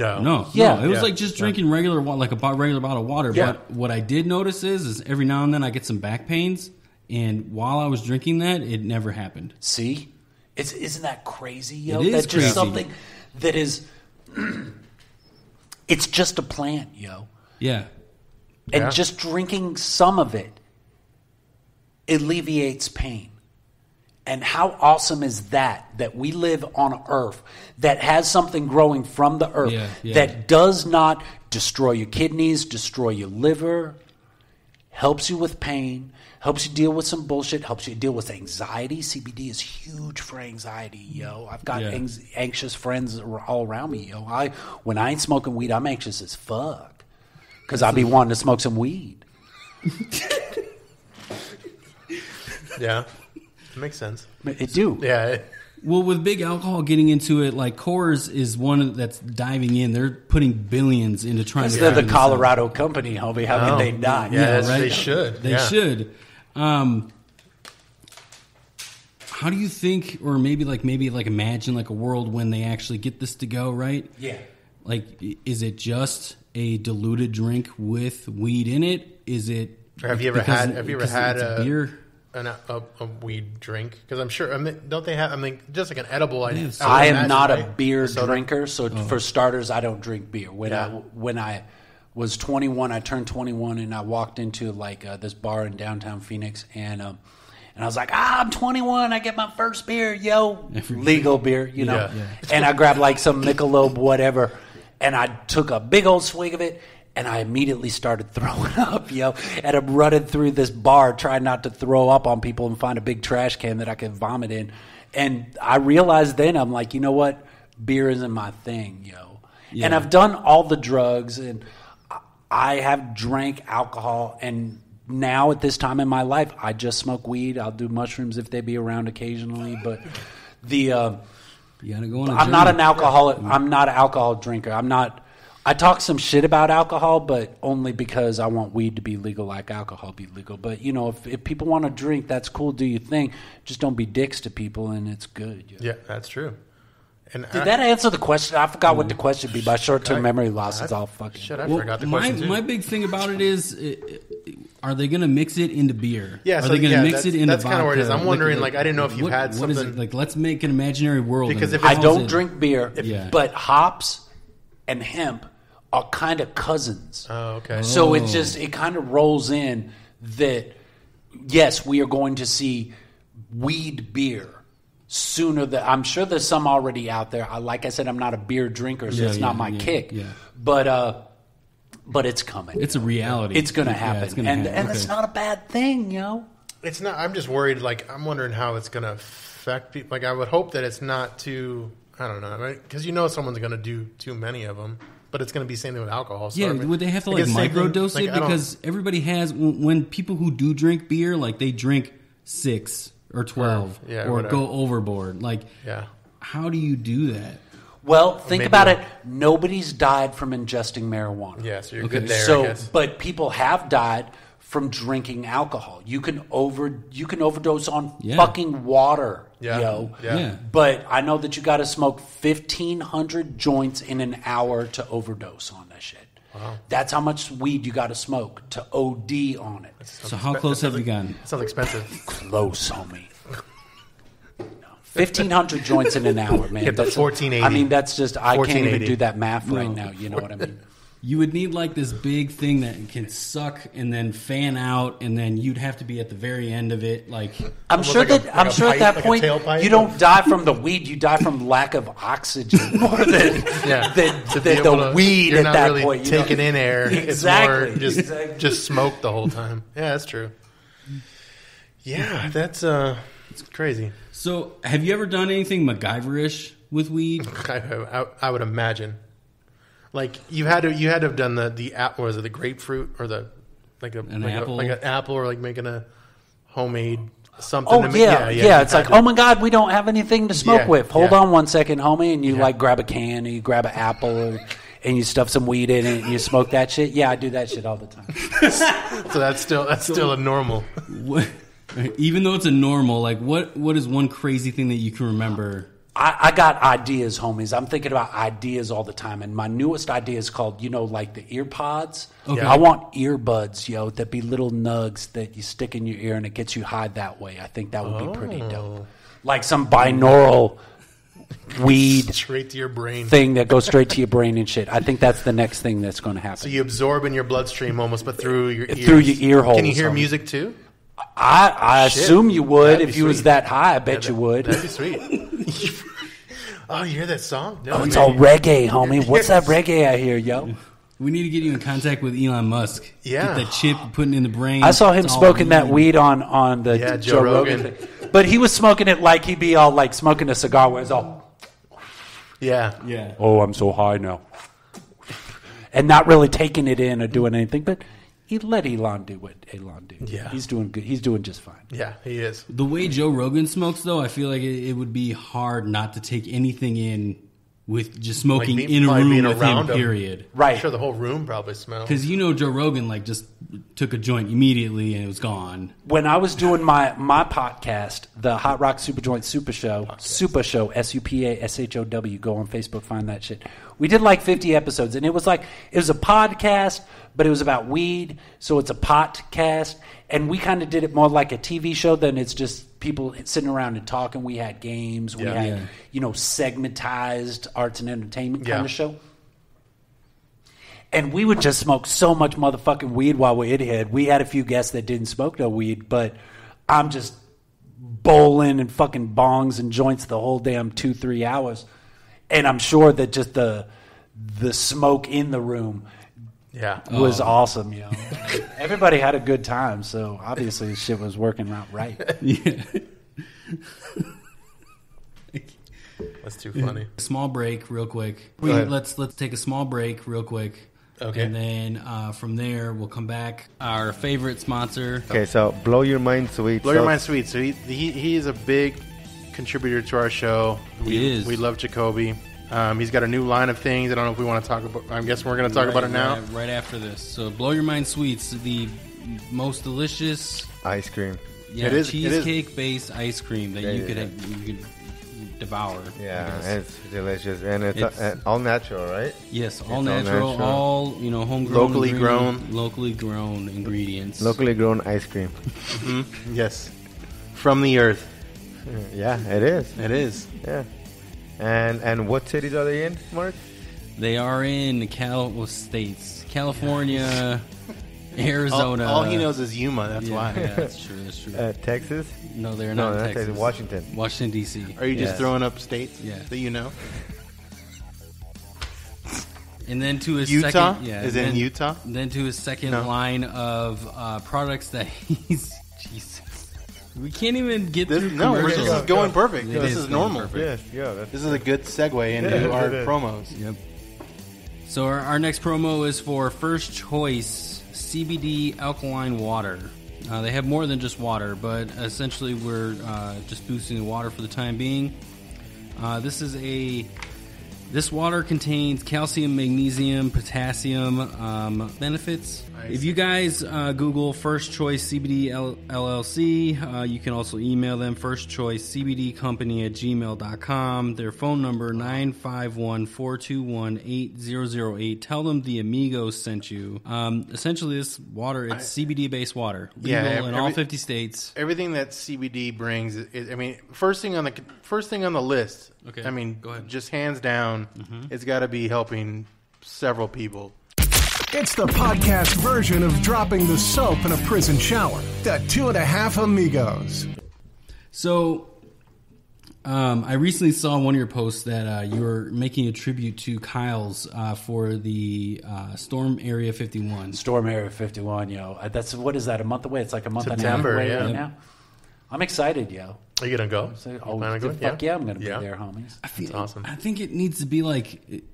It was like just drinking regular water, like a regular bottle of water. Yeah. But what I did notice is every now and then I get some back pains, and while I was drinking that, it never happened. See? Isn't that crazy, yo? It is That's crazy. Just something that is... It's just a plant, yo. Yeah. And just drinking some of it alleviates pain. And how awesome is that we live on an earth that has something growing from the earth that does not destroy your kidneys, destroy your liver, helps you with pain, helps you deal with some bullshit, helps you deal with anxiety. CBD is huge for anxiety, yo. I've got anxious friends all around me, yo. When I ain't smoking weed, I'm anxious as fuck because I be wanting to smoke some weed. Yeah. It makes sense. It do. Yeah. Well, with big alcohol getting into it, like Coors is one that's diving in. They're putting billions into trying to. They're the Colorado company, homie. How can they not? Yeah, right? They should. They should. How do you think, or maybe imagine like a world when they actually get this to go, right? Yeah. Like, is it just a diluted drink with weed in it? Is it? Or have you ever had a beer? A weed drink? Because I'm sure. I mean, don't they have? I mean, just like an edible. I am not a beer drinker, so for starters, I don't drink beer. When I was 21, I turned 21, and I walked into like this bar in downtown Phoenix, and I was like, I'm 21, I get my first beer, yo, legal beer, you know. Yeah. And I grabbed like some Michelob, whatever, and I took a big old swig of it. And I immediately started throwing up, yo. And I'm running through this bar trying not to throw up on people and find a big trash can that I could vomit in. And I realized then, I'm like, you know what? Beer isn't my thing, yo. Yeah. And I've done all the drugs, and I have drank alcohol. And now at this time in my life, I just smoke weed. I'll do mushrooms if they be around occasionally. But you gotta go on I'm not an alcoholic. I'm not an alcohol drinker. I talk some shit about alcohol, but only because I want weed to be legal like alcohol be legal. But, you know, if people want to drink, that's cool, do your thing. Just don't be dicks to people, and it's good. You know? Yeah, that's true. And did that answer the question? I forgot what the question be. My short-term memory loss is all fucking... Shit, I forgot the question, too. My big thing about it is, are they going to mix it into beer? Yeah, are they going to mix it into vodka? That's kind of where it is. I'm wondering, I didn't know if you had something... What is it? Like, let's make an imaginary world. Because if I don't drink beer, but hops and hemp are kind of cousins. Oh, okay. So it kind of rolls in that, yes, we are going to see weed beer sooner than... I'm sure there's some already out there. Like I said, I'm not a beer drinker, so it's not my kick. Yeah. But it's coming. It's a reality. It's going to happen. And it's not a bad thing, yo. It's not... I'm just worried, I'm wondering how it's going to affect people. I would hope that it's not too... I don't know. Because someone's going to do too many of them. But it's going to be the same thing with alcohol. So would they have to microdose it? Because everybody has, when people who do drink beer, they drink 6 or 12 or go overboard. How do you do that? Well, think about it. Nobody's died from ingesting marijuana. Yeah, so you're good there, I guess. But people have died from drinking alcohol. You can overdose on fucking water, yo. Yeah. But I know that you got to smoke 1,500 joints in an hour to overdose on that shit. Wow. That's how much weed you got to smoke to OD on it. So how close have you gotten? That sounds expensive. Close, homie. 1,500 joints in an hour, man. Get the 1480. I mean, that's just, I can't even do that math right now. You know what I mean? You would need this big thing that can suck and then fan out, and then you'd have to be at the very end of it. I'm sure at that point you don't die from the weed; you die from lack of oxygen more than the weed at that really point. You're not really taking in air. Exactly. It's more just smoke the whole time. Yeah, that's true. Yeah, that's it's crazy. So, have you ever done anything MacGyver-ish with weed? I would imagine. You had to have done the apple. Was it the grapefruit or an apple or making a homemade something? Oh yeah. It's oh my God, we don't have anything to smoke with. Hold on 1 second, homie, and you grab a can, and you grab an apple, and you stuff some weed in it, and you smoke that shit. Yeah, I do that shit all the time. So that's still a normal. Even though it's a normal, what is one crazy thing that you can remember? I got ideas, homies. I'm thinking about ideas all the time. And my newest idea is called, the ear pods. Okay. I want earbuds, that be little nugs that you stick in your ear and it gets you high that way. I think that would be pretty dope. Like some binaural weed straight to your brain thing that goes straight to your brain and shit. I think that's the next thing that's going to happen. So you absorb in your bloodstream almost, but through your ears. Through your ear holes. Can you hear music too? I assume you would if you was that high. I bet you would. That'd be sweet. Oh, you hear that song? No, it's all reggae, homie. What's that reggae I hear, yo? We need to get you in contact with Elon Musk. Yeah. Get that chip, putting in the brain. I saw him smoking that weed on the Joe Rogan thing. But he was smoking it like he'd be all smoking a cigar where it's all... Yeah. Oh, I'm so high now. And not really taking it in or doing anything, but... let Elon do what Elon do. Yeah. He's doing good. He's doing just fine. Yeah, he is. The way Joe Rogan smokes, though, I feel like it would be hard not to take anything in with just smoking in a room with him, period. Right. I'm sure the whole room probably smells. Because Joe Rogan just took a joint immediately and it was gone. When I was doing my podcast, the HotRock SupaJoint Supa Show, SupaShow, go on Facebook, find that shit. We did like 50 episodes, and it was a podcast, but it was about weed, so it's a podcast. And we kind of did it more like a TV show than it's just people sitting around and talking. We had games, we had segmentized arts and entertainment kind of show. And we would just smoke so much motherfucking weed while we had. We had a few guests that didn't smoke no weed, but I'm just bowling and fucking bongs and joints the whole damn 2-3 hours. And I'm sure that just the smoke in the room was awesome, Everybody had a good time, so obviously this shit was working out right. Yeah. That's too funny. Small break real quick. Let's take a small break real quick. Okay. And then from there, we'll come back. Our favorite sponsor. Okay, so Blow Your Mind Sweet. Blow Your Mind Sweet. So he is a big contributor to our show. He is. We love Jacoby. He's got a new line of things. I don't know if we want to talk about. I'm guessing we're going to talk about it now. Right after this. So Blow Your Mind Sweets, the most delicious ice cream. Yeah, it is cheesecake-based ice cream that you could devour. Yeah, it's delicious, and it's all natural, right? Yes, all natural, all homegrown, locally grown ingredients, locally grown ice cream. Mm-hmm. Yes, from the earth. Yeah, it is. It is. Yeah, and what cities are they in, Mark? They are in states, California. Arizona. All he knows is Yuma. That's why. Yeah, that's true. Texas? No, they're not. That's Texas. Washington, D.C. Are you just throwing up states that you know? And then to his Utah second, is in Utah. Then to his second line of products that he's. Jesus, we can't even get through commercials. This is going perfect. This is normal. Yes, this is a good segue into our promos. Yep. So our next promo is for First Choice CBD alkaline water. They have more than just water, but essentially we're just boosting the water for the time being. This water contains calcium, magnesium, potassium benefits. Nice. If you guys Google First Choice CBD LLC, you can also email them, firstchoicecbdcompany@gmail.com. Their phone number, 951-421-8008. Tell them the Amigos sent you. Essentially, this water, it's CBD-based water. Legal in all 50 states. Everything that CBD brings, first thing on the list, okay. Go ahead. Just hands down, Mm-hmm. it's got to be helping several people. It's the podcast version of dropping the soap in a prison shower. The 2.5 Amigos. So, I recently saw one of your posts that you were making a tribute to Kyle's for the Storm Area 51. Storm Area 51, yo. What is that, a month away? It's like a month September, and a half away right now. I'm excited, yo. Are you going to go? Fuck yeah, I'm going to be there, homies. That's awesome. I think it needs to be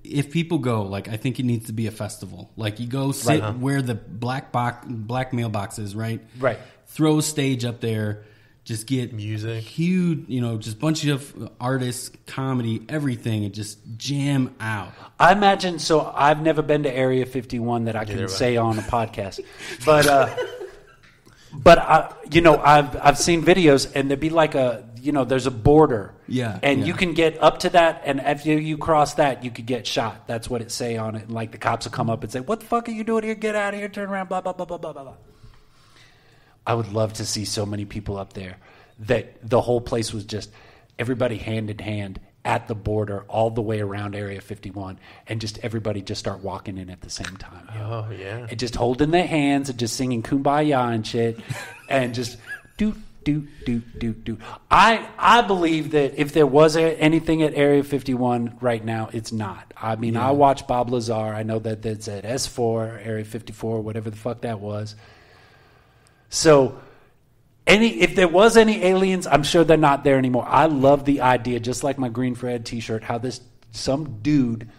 if people go, I think it needs to be a festival. You go sit where the black mailbox is, right? Right. Throw a stage up there, just get music, huge, just bunch of artists, comedy, everything, and just jam out. I imagine, so I've never been to Area 51 that I can say on a podcast, but... But I've seen videos, and there'd be there's a border, and you can get up to that, and if you cross that, you could get shot. That's what it say on it, and the cops will come up and say, "What the fuck are you doing here? Get out of here! Turn around!" Blah blah blah blah blah blah. I would love to see so many people up there that the whole place was just everybody hand in hand at the border all the way around Area 51, and just everybody just start walking in at the same time. Oh, yeah. And just holding their hands and just singing Kumbaya and shit, and just do. I believe that if there was anything at Area 51 right now, it's not. I watched Bob Lazar. I know that that's at S4, Area 54, whatever the fuck that was. So... if there was any aliens, I'm sure they're not there anymore. I love the idea, just like my Green Fred t-shirt, how some dude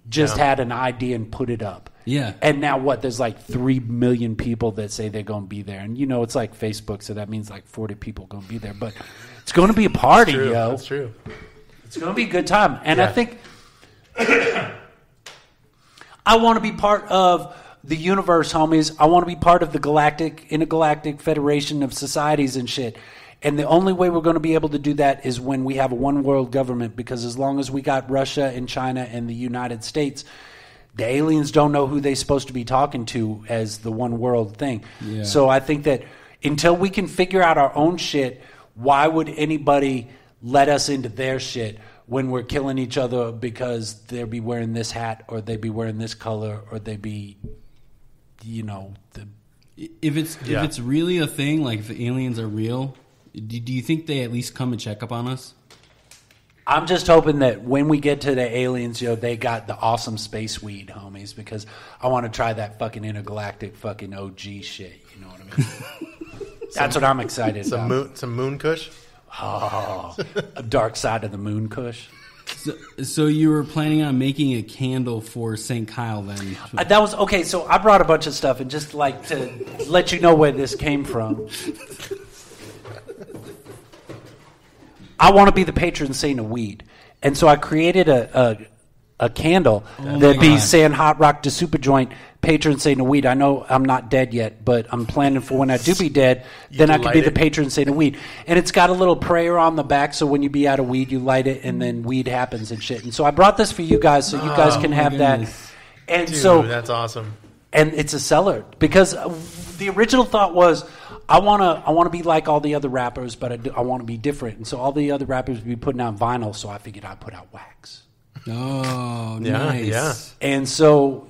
just had an idea and put it up. Yeah. And now what? There's like 3 million people that say they're going to be there. And, it's like Facebook, so that means like 40 people going to be there. But it's going to be a party, That's true. yo. That's true. It's going to be a good time. And I think I want to be part of the universe, homies. I want to be part of the intergalactic federation of societies and shit. And the only way we're going to be able to do that is when we have a one world government, because as long as we got Russia and China and the United States, the aliens don't know who they're supposed to be talking to as the one world thing. Yeah. So I think that until we can figure out our own shit, why would anybody let us into their shit when we're killing each other because they'll be wearing this hat or they be wearing this color or they be, if it's really a thing, like if the aliens are real, do you think they at least come and check up on us? I'm just hoping that when we get to the aliens, they got the awesome space weed, homies, because I want to try that fucking intergalactic fucking OG shit. You know what I mean? That's what I'm excited about. Some moon kush? Oh, a dark side of the moon kush. So you were planning on making a candle for St. Kyle then? That was okay. So I brought a bunch of stuff, and just like to let you know where this came from. I want to be the patron saint of weed, and so I created a candle that'd be saying HotRock SupaJoint, patron saint of weed. I know I'm not dead yet, but I'm planning for when I do be dead, then I could be the patron saint of weed. And it's got a little prayer on the back, so when you be out of weed, you light it, and then weed happens and shit. And so I brought this for you guys, so you guys can have that. And Dude, so that's awesome. And it's a seller because the original thought was, I want to be like all the other rappers, but I want to be different. And so all the other rappers would be putting out vinyl, so I figured I'd put out wax. Oh, yeah, nice. Yeah. And so,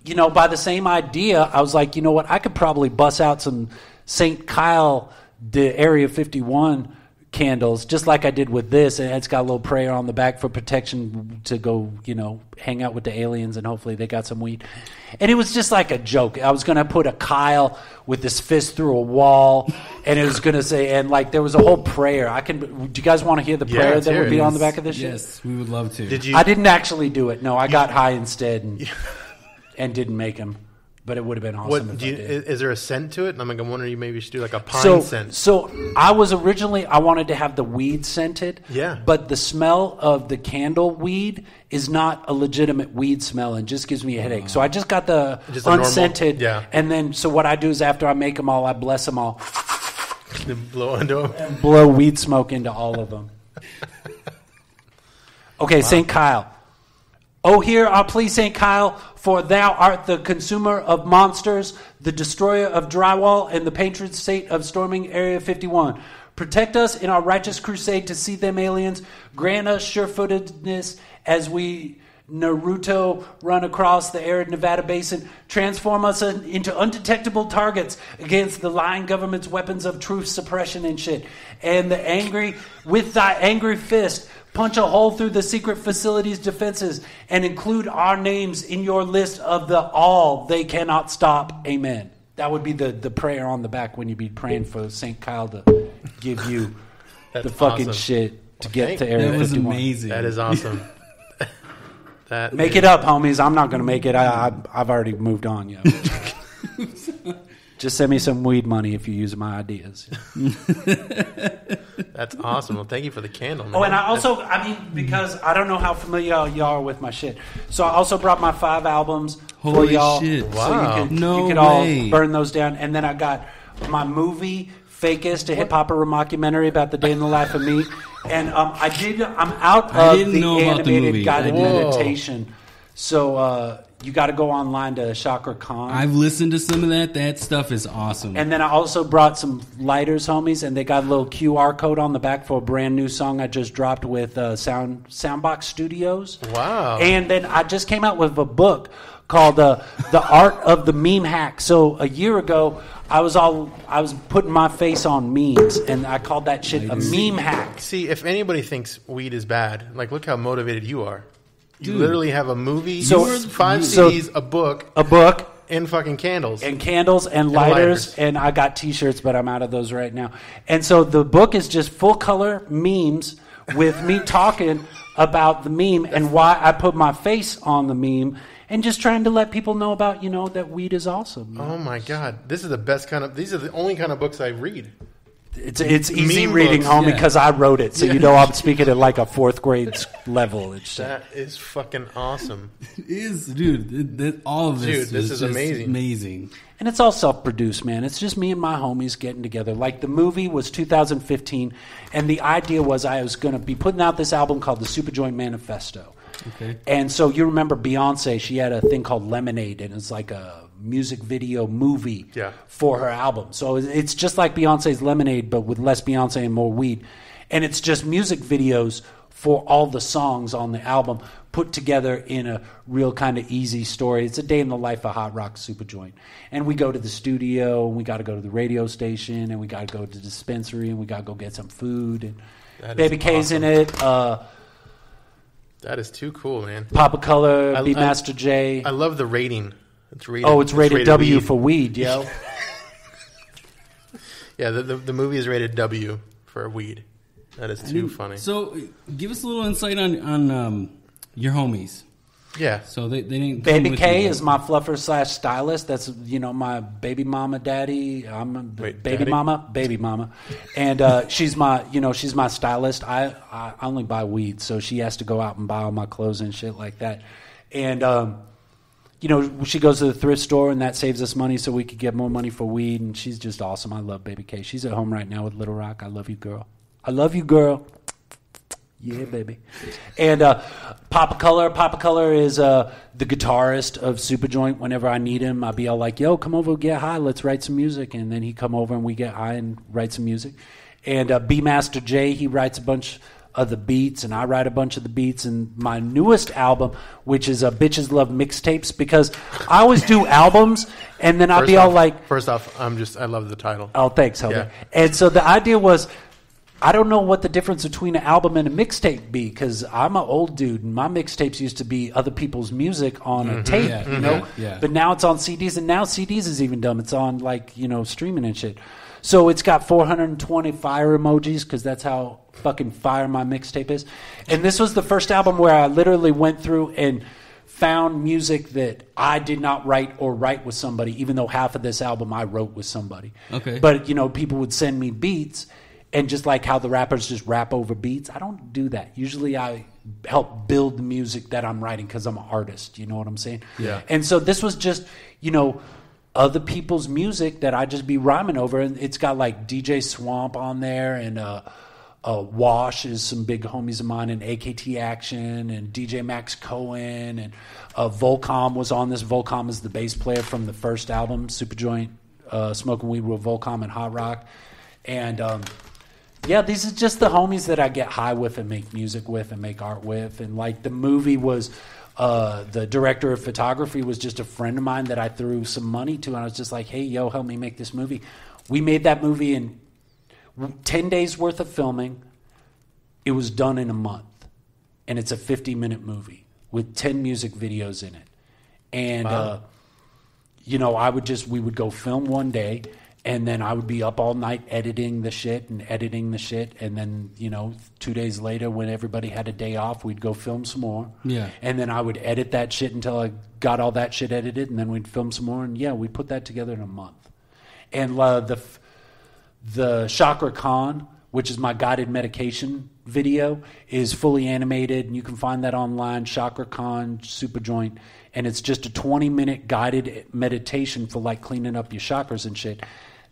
by the same idea, I was like, you know what? I could probably bust out some St. Kyle, the Area 51 candles, just like I did with this. And it's got a little prayer on the back for protection to go, hang out with the aliens, and hopefully they got some weed. And it was just like a joke. I was going to put a Kyle with his fist through a wall, and it was going to say, and like there was a whole prayer. Do you guys want to hear the prayer that would be on the back of this shit? Yes, we would love to. I didn't actually do it. No, I got high instead and didn't make him. But it would have been awesome if I did. Is there a scent to it? I'm wondering you maybe should do like a pine scent. So I wanted to have the weed scented. Yeah. But the smell of the candle weed is not a legitimate weed smell and just gives me a headache. So I just got the unscented. Yeah. And then, so what I do is after I make them all, I bless them all. Blow into them. And blow weed smoke into all of them. Okay, wow. St. Kyle. Oh, hear our plea, St. Kyle, for thou art the consumer of monsters, the destroyer of drywall, and the patron saint of storming Area 51. Protect us in our righteous crusade to see them aliens. Grant us sure-footedness as we Naruto run across the arid Nevada basin. Transform us into undetectable targets against the lying government's weapons of truth suppression and shit. And with thy angry fist, punch a hole through the secret facility's defenses and include our names in your list of the all they cannot stop. Amen. That would be the prayer on the back when you be praying for St. Kyle to give you the fucking awesome shit to get to Area 51. That was amazing. That is awesome. Make it up, homies. I'm not going to make it. I've already moved on. Yo. Just send me some weed money if you use my ideas. That's awesome. Well, thank you for the candle, man. Oh, and I also, because I don't know how familiar y'all are with my shit. So I also brought my 5 albums for y'all. Shit. Wow. So you could all burn those down. And then I got my movie, Fakest, a hip-hop mockumentary about the day in the life of me. And I'm out of the animated guided meditation. So you got to go online to Chakra Khan. I've listened to some of that. That stuff is awesome. And then I also brought some lighters, homies, and they got a little QR code on the back for a brand new song I just dropped with Soundbox Studios. Wow. And then I just came out with a book called The Art of the Meme Hack. So a year ago, I was putting my face on memes, and I called that shit a meme hack. See, if anybody thinks weed is bad, look how motivated you are. You literally have a movie, 5 CDs, a book, and fucking candles. And candles and lighters. And I got T-shirts, but I'm out of those right now. And so the book is just full color memes with me talking about the meme and why I put my face on the meme. and just trying to let people know about, that weed is awesome. Oh my God. This is the best these are the only kind of books I read. It's easy Meme reading, books. homie, because I wrote it. So I'm speaking at like a 4th grade level. That is fucking awesome. It is, dude. All of this, this is just amazing. Amazing. And it's all self-produced, man. It's just me and my homies getting together. Like, the movie was 2015, and the idea was I was going to be putting out this album called the SupaJoint Manifesto. Okay. And so you remember Beyonce, she had a thing called Lemonade, and it's like a music video movie for her album. So it's just like Beyonce's Lemonade, but with less Beyonce and more weed. And it's just music videos for all the songs on the album put together in a real kind of easy story. It's a day in the life of HotRock SupaJoint. And we go to the studio, and we got to go to the radio station, and we got to go to the dispensary, and we got to go get some food. And Baby K's in it. That is too cool, man. Papa Color, B Master J. I love the rating. It's rated. Oh, it's rated W for weed, yo. Yeah, the movie is rated W for weed. That is too funny. So, give us a little insight on your homies. Yeah. So they didn't. Baby K is my fluffer / stylist. That's my baby mama daddy. I'm a baby mama, and she's my stylist. I only buy weed, so she has to go out and buy all my clothes and shit like that. And she goes to the thrift store, and that saves us money, so we could get more money for weed. And she's just awesome. I love Baby K. She's at home right now with Little Rock. I love you, girl. I love you, girl. Yeah, baby. And Papa Color is the guitarist of SupaJoint. Whenever I need him, I'll be all like, yo, come over, get high, let's write some music. And then he come over and we get high and write some music. And B Master J, he writes a bunch of the beats, and I write a bunch of the beats. And my newest album, which is Bitches Love Mixtapes, because I always do albums, and then I'll be all like... First off, I love the title. Oh, thanks, Helder. Yeah. And so the idea was... I don't know what the difference between an album and a mixtape be, because I'm an old dude, and my mixtapes used to be other people's music on a tape, Yeah. But now it's on CDs, and now CDs is even dumb. It's on, streaming and shit. So it's got 420 fire emojis, because that's how fucking fire my mixtape is. And this was the first album where I literally went through and found music that I did not write or write with somebody, even though half of this album I wrote with somebody. Okay. But, people would send me beats. And just like how the rappers just rap over beats, I don't do that. Usually I help build the music that I'm writing because I'm an artist. You know what I'm saying? Yeah. And so this was just, other people's music that I just be rhyming over. And it's got like DJ Swamp on there, and Wash is some big homies of mine, and AKT Action, and DJ Max Cohen, and Volcom was on this. Volcom is the bass player from the first album, SupaJoint, Smoking Weed with Volcom and HotRock. And... these are just the homies that I get high with and make music with and make art with. And like the movie was, the director of photography was just a friend of mine that I threw some money to. And I was just like, hey, yo, help me make this movie. We made that movie in 10 days worth of filming. It was done in a month. And it's a 50-minute movie with 10 music videos in it. And, wow. we would go film one day. And then I would be up all night editing the shit. And then, 2 days later, when everybody had a day off, we'd go film some more. Yeah. And then I would edit that shit until I got all that shit edited. And then we'd film some more. And, we put that together in a month. And the Chakra Khan, which is my guided medication video, is fully animated. And you can find that online, Chakra Khan, SupaJoint. And it's just a 20-minute guided meditation for, cleaning up your chakras and shit.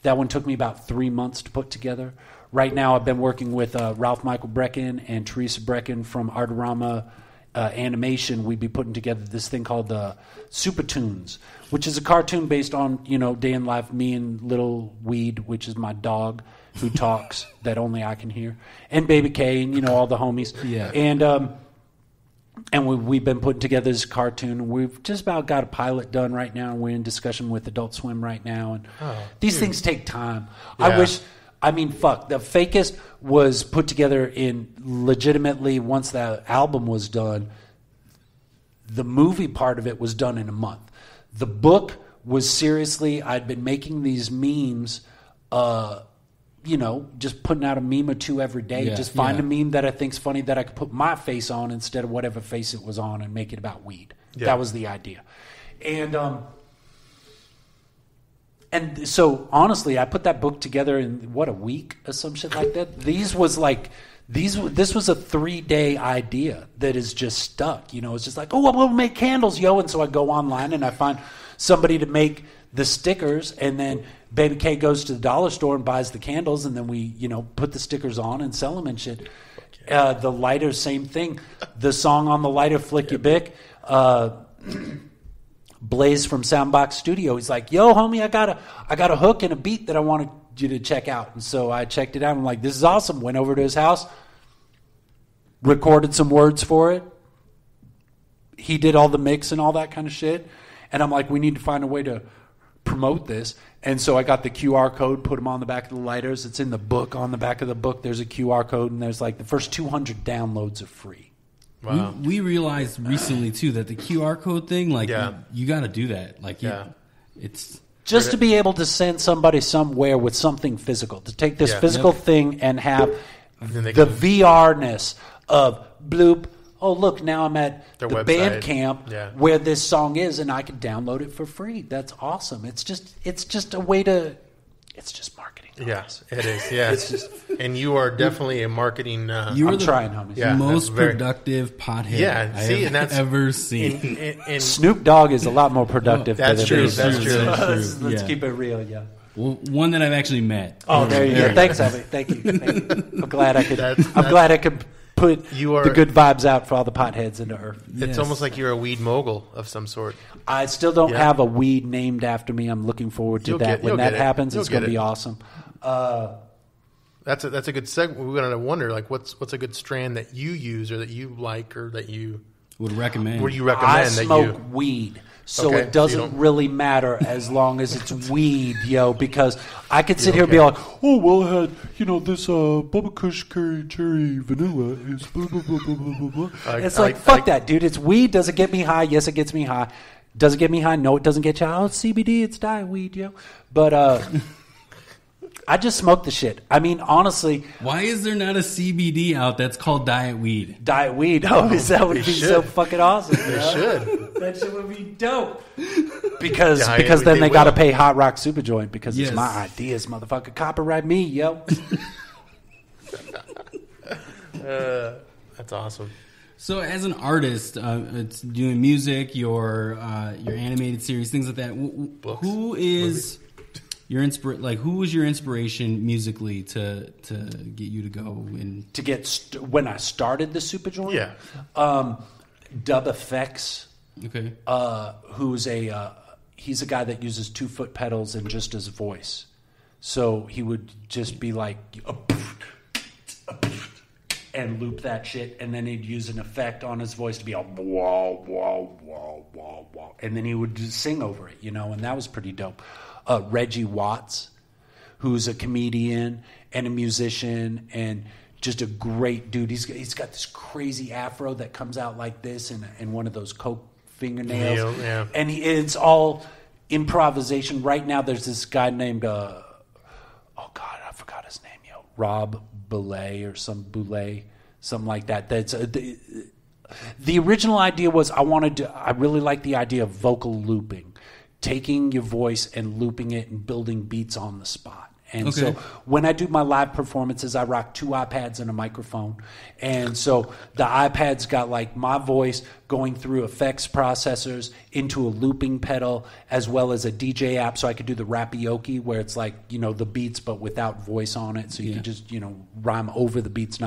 That one took me about 3 months to put together. Right now, I've been working with Ralph Michael Brecken and Teresa Brecken from Artorama Animation. We'd be putting together this thing called the Super Tunes, which is a cartoon based on, day in life, me and Little Weed, which is my dog who talks that only I can hear, and Baby K, and, all the homies. Yeah. And we've been putting together this cartoon. We've just about got a pilot done right now. We're in discussion with Adult Swim right now. And these things take time. Yeah. The Fakest was put together in legitimately once the album was done. The movie part of it was done in a month. The book was seriously, I'd been making these memes just putting out a meme or two every day. Yeah, just find a meme that I think's funny that I could put my face on instead of whatever face it was on and make it about weed. Yeah. That was the idea. And so honestly, I put that book together in a week or some shit like that. This was a 3-day idea that is just stuck. It's just like, we'll make candles, yo. And so I go online and I find somebody to make the stickers, and then Baby K goes to the dollar store and buys the candles, and then we, put the stickers on and sell them and shit. The lighter, same thing. The song on the lighter, Flick Your Bick, Blaze from Soundbox Studio. He's like, yo, homie, I got a hook and a beat that I wanted you to check out. And so I checked it out. I'm like, this is awesome. Went over to his house, recorded some words for it. He did all the mix and all that kind of shit. And I'm like, we need to find a way to promote this. And so I got the QR code, put them on the back of the lighters. It's in the book. On the back of the book, there's a QR code, and there's like the first 200 downloads are free. Wow. We realized recently too that the QR code thing, you got to do that. It's just to be able to send somebody somewhere with something physical, to take this physical thing and have the VR-ness of bloop. Oh, look, now I'm at the Bandcamp where this song is, and I can download it for free. That's awesome. It's just a way to. It's just marketing. Yes, it is. Yes, and you are definitely a marketing. I'm trying, homies. Yeah, most productive pothead I've ever seen. And Snoop Dogg is a lot more productive. That's true. That's true. Let's keep it real. Yeah. Well, one that I've actually met. Oh, there you go. Thanks, Abby. Thank you. I'm glad I could. I'm glad I could put the good vibes out for all the potheads into earth. It's almost like you're a weed mogul of some sort. I still don't have a weed named after me. I'm looking forward to that. When that happens, it's going to be awesome. That's a good segment. We're going to wonder, what's a good strand that you use or that you like or that you would recommend? Would you recommend? I smoke weed. So it doesn't really matter as long as it's weed, because I could sit here and be like, oh, well, I had, this Bubba Kush Curry Cherry Vanilla is blah, blah, blah, blah, blah, blah. It's fuck that, dude. It's weed. Does it get me high? Yes, it gets me high. Does it get me high? No, it doesn't get you high. Oh, it's CBD. It's diet weed, yo. But I just smoke the shit. I mean, honestly. Why is there not a CBD out that's called diet weed? Diet weed? Oh, that would be so fucking awesome. They should. That shit would be dope. Because then they got to pay HotRock SupaJoint because it's my ideas, motherfucker. Copyright me, yo. That's awesome. So, as an artist, it's doing music, your animated series, things like that. Books, who is your who was your inspiration musically to get you to go in? To get when I started the SupaJoint? Yeah. Dub Effects. Okay. Who's he's a guy that uses 2-foot pedals and just his voice. So he would just be like, and loop that shit, and then he'd use an effect on his voice to be all wah, wah, wah, wah, wah. And then he would just sing over it, and that was pretty dope. Reggie Watts, who's a comedian and a musician and just a great dude. He's got this crazy afro that comes out like this and one of those Coke fingernails. Yeah. And it's all improvisation. Right now there's this guy named, I forgot his name, Rob Boulay or something like that. That's the original idea was I really like the idea of vocal looping, taking your voice and looping it and building beats on the spot. And so when I do my live performances, I rock 2 iPads and a microphone. And so the iPad's got like my voice going through effects processors into a looping pedal as well as a DJ app. So I could do the rapioke where it's like, the beats but without voice on it. So you can just, rhyme over the beats.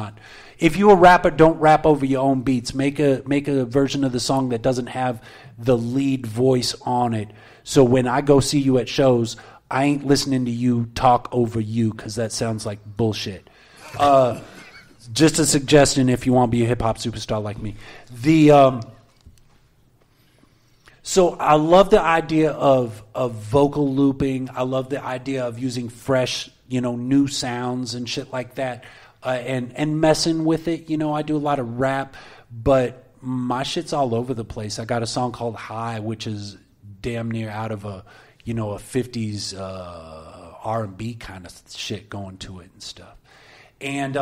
If you're a rapper, don't rap over your own beats. Make a version of the song that doesn't have the lead voice on it. So when I go see you at shows, I ain't listening to you talk over you because that sounds like bullshit. Just a suggestion if you want to be a hip-hop superstar like me. So I love the idea of vocal looping. I love the idea of using fresh, new sounds and shit like that and messing with it. I do a lot of rap, but my shit's all over the place. I got a song called High, which is damn near out of a 50s R&B kind of shit going to it and stuff. And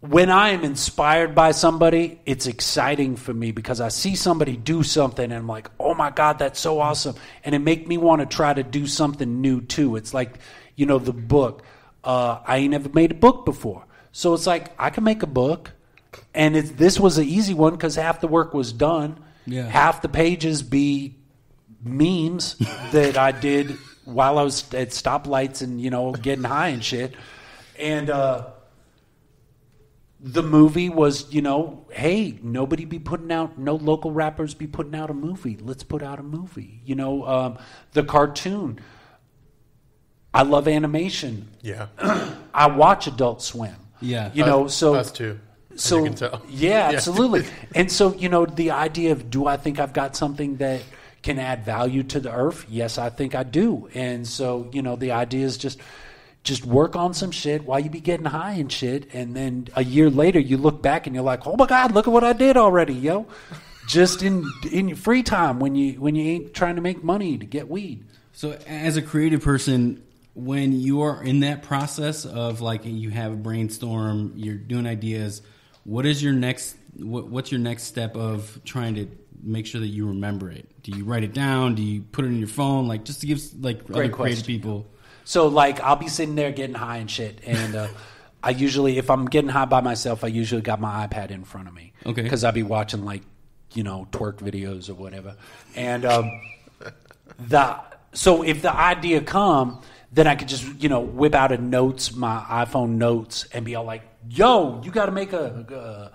when I am inspired by somebody, it's exciting for me because I see somebody do something and I'm like, oh my God, that's so awesome. And it make me want to try to do something new too. It's like, the book. I ain't never made a book before. So it's like, I can make a book. And this was an easy one because half the work was done. Yeah. Half the pages be memes that I did while I was at stoplights and, getting high and shit. And the movie was, hey, nobody be putting out, no local rappers be putting out a movie. Let's put out a movie. The cartoon. I love animation. Yeah. I watch Adult Swim. Yeah. So us too. So you can tell. Yeah, absolutely. And so, the idea of, do I think I've got something that can add value to the earth? Yes, I think I do. And so, the idea is just work on some shit while you be getting high and shit, and then a year later you look back and you're like, oh my God, look at what I did already, yo. Just in your free time when you ain't trying to make money to get weed. So as a creative person, when you are in that process of like you have a brainstorm, you're doing ideas, what's your next step of trying to make sure that you remember it? Do you write it down? Do you put it in your phone? Like just to give like Great other question. creative people. So like I'll be sitting there getting high and shit, and I usually, if I'm getting high by myself, I usually got my iPad in front of me. Okay. Because I'll be watching like twerk videos or whatever, and so if the idea come, then I could just whip out my iPhone notes and be all like, yo, you got to make a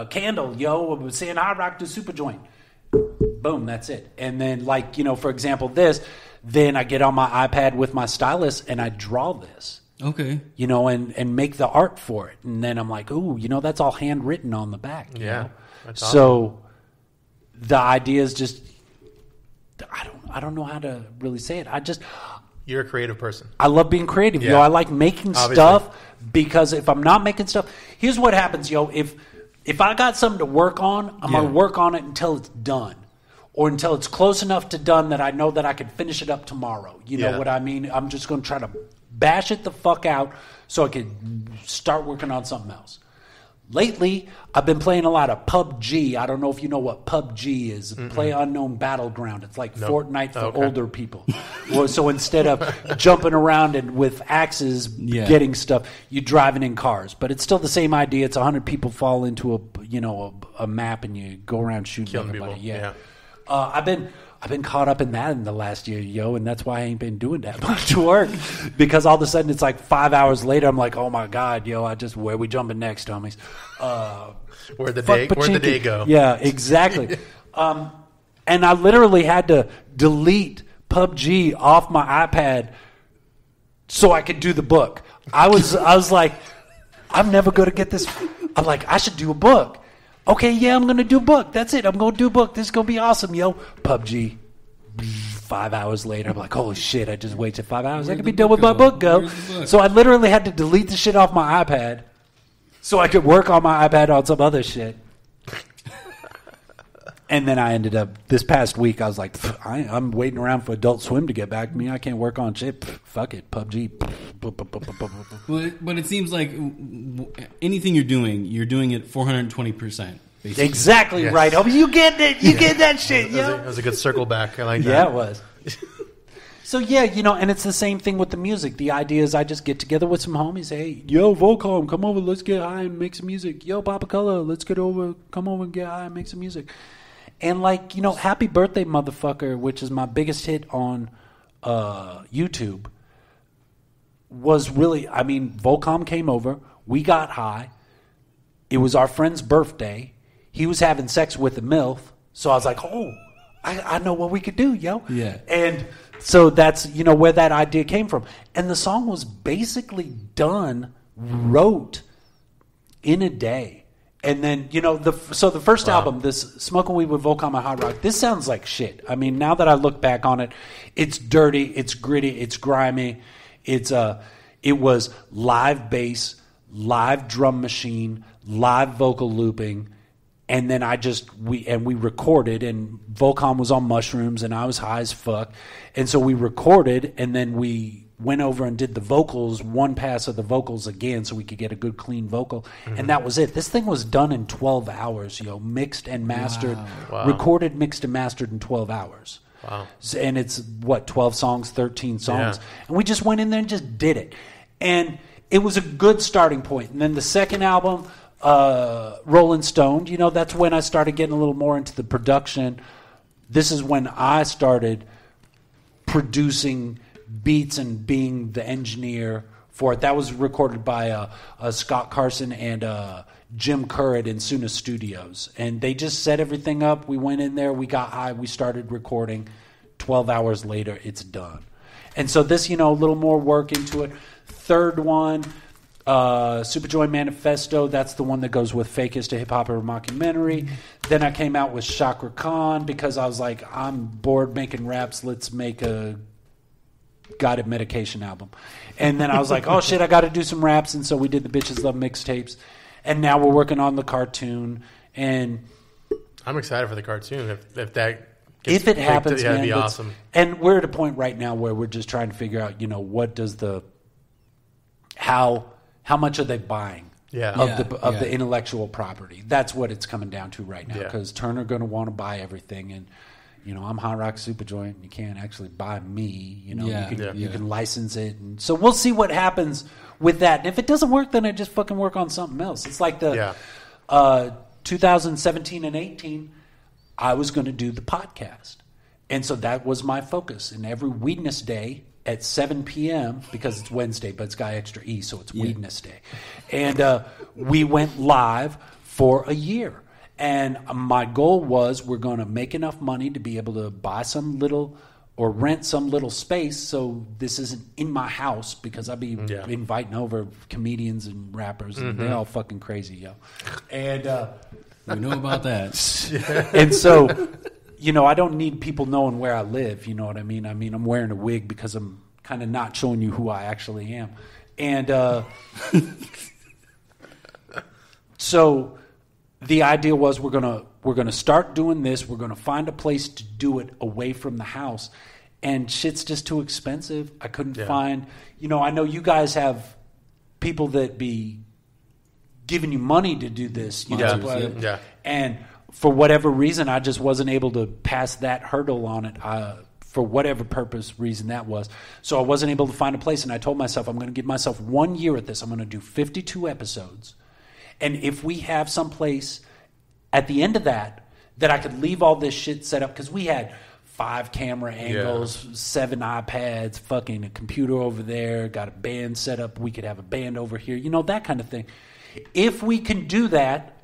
candle, yo, saying HotRock SupaJoint. Boom, that's it. And then like for example then I get on my iPad with my stylus and I draw this. Okay. And make the art for it. And then I'm like, ooh, that's all handwritten on the back. Yeah. That's awesome. So the idea is just, I don't know how to really say it. You're a creative person. I love being creative, Yeah. I like making stuff because if I'm not making stuff, here's what happens, if I got something to work on, I'm going to work on it until it's done. Or until it's close enough to done that I know that I can finish it up tomorrow. You know what I mean? I'm just going to try to bash it the fuck out so I can start working on something else. Lately, I've been playing a lot of PUBG. I don't know if you know what PUBG is. Play Unknown Battleground. It's like Fortnite for older people. So instead of jumping around and with axes getting stuff, you're driving in cars. But it's still the same idea. It's 100 people fall into a map and you go around shooting everybody. People. Yeah. I've been caught up in that in the last year, and that's why I ain't been doing that much work. Because all of a sudden it's like 5 hours later, I'm like, oh my God, where we jumping next, homies? Where'd the day go? Yeah, exactly. And I literally had to delete PUBG off my iPad so I could do the book. I was like, I'm never going to get this. I'm like, I should do a book. Okay, yeah, I'm going to do a book. That's it. I'm going to do a book. This is going to be awesome, yo. PUBG. 5 hours later, I'm like, holy shit, I just waited 5 hours. I could be done with my book, go. So I literally had to delete the shit off my iPad so I could work on my iPad on some other shit. And then I ended up, this past week, I was like, I'm waiting around for Adult Swim to get back to me. I can't work on shit. Fuck it, PUBG. But it seems like anything you're doing it 420%. Basically. Exactly right. Oh, you get it. You get that shit, yo. That was a good circle back. I like that. Yeah, it was. So, yeah, and it's the same thing with the music. The idea is I just get together with some homies. Hey, yo, Volcom, come over. Let's get high and make some music. Yo, Papa Color, let's come over and get high and make some music. And, like, Happy Birthday, Motherfucker, which is my biggest hit on YouTube, was really, Volcom came over. We got high. It was our friend's birthday. He was having sex with a MILF. So I was like, oh, I know what we could do, yo. Yeah. And so that's, where that idea came from. And the song was basically wrote in a day. And then, the first album, this Smoking Weed with Volcom and HotRock, this sounds like shit. Now that I look back on it, it's dirty, it's gritty, it's grimy. It was live bass, live drum machine, live vocal looping, And then we recorded, and Volcom was on mushrooms, and I was high as fuck. And so we recorded, and then we went over and did the vocals, one pass of the vocals again, so we could get a good clean vocal. And that was it. This thing was done in 12 hours, mixed and mastered, recorded, mixed and mastered in 12 hours. Wow. And it's 12 songs, 13 songs. Yeah. And we just went in there and just did it. And it was a good starting point. And then the second album, Rolling Stone, that's when I started getting a little more into the production. This is when I started producing beats and being the engineer for it. That was recorded by Scott Carson and Jim Kerr at Insuna Studios. And they just set everything up. We went in there, we got high, we started recording. 12 hours later, it's done. And so this, a little more work into it. Third one, SupaJoint Manifesto, that's the one that goes with Fakest, a hip-hop or mockumentary. Then I came out with Chakra Khan because I was like, I'm bored making raps, let's make a guided medication album. And then I was like, oh shit, I got to do some raps. And so we did the Bitches Love mixtapes. And now we're working on the cartoon. And I'm excited for the cartoon. If it happens, that'd man, be awesome. And we're at a point right now where we're just trying to figure out, what does how much are they buying of the intellectual property? That's what it's coming down to right now. Because Turner going to want to buy everything, and I'm HotRock SupaJoint, and you can't actually buy me. You can license it, and so we'll see what happens with that. And if it doesn't work, then I just fucking work on something else. It's like the 2017 and 18. I was going to do the podcast, and so that was my focus. And every Weedness Day at 7 p.m. because it's Wednesday, but it's got extra E, so it's Weedness Day, and we went live for a year. And my goal was we're going to make enough money to be able to buy some little or rent some little space so this isn't in my house, because I'll be inviting over comedians and rappers and they're all fucking crazy, yo. And we know about that. And so, I don't need people knowing where I live, you know what I mean? I mean, I'm wearing a wig because I'm kind of not showing you who I actually am. And so the idea was we're gonna start doing this. We're gonna find a place to do it away from the house, and shit's just too expensive. I couldn't find. I know you guys have people that be giving you money to do this. And for whatever reason, I just wasn't able to pass that hurdle on it. For whatever reason that was. So I wasn't able to find a place, and I told myself I'm going to give myself 1 year at this. I'm going to do 52 episodes. And if we have some place at the end of that I could leave all this shit set up, because we had 5 camera angles, 7 iPads, fucking a computer over there, got a band set up, we could have a band over here, that kind of thing. If we can do that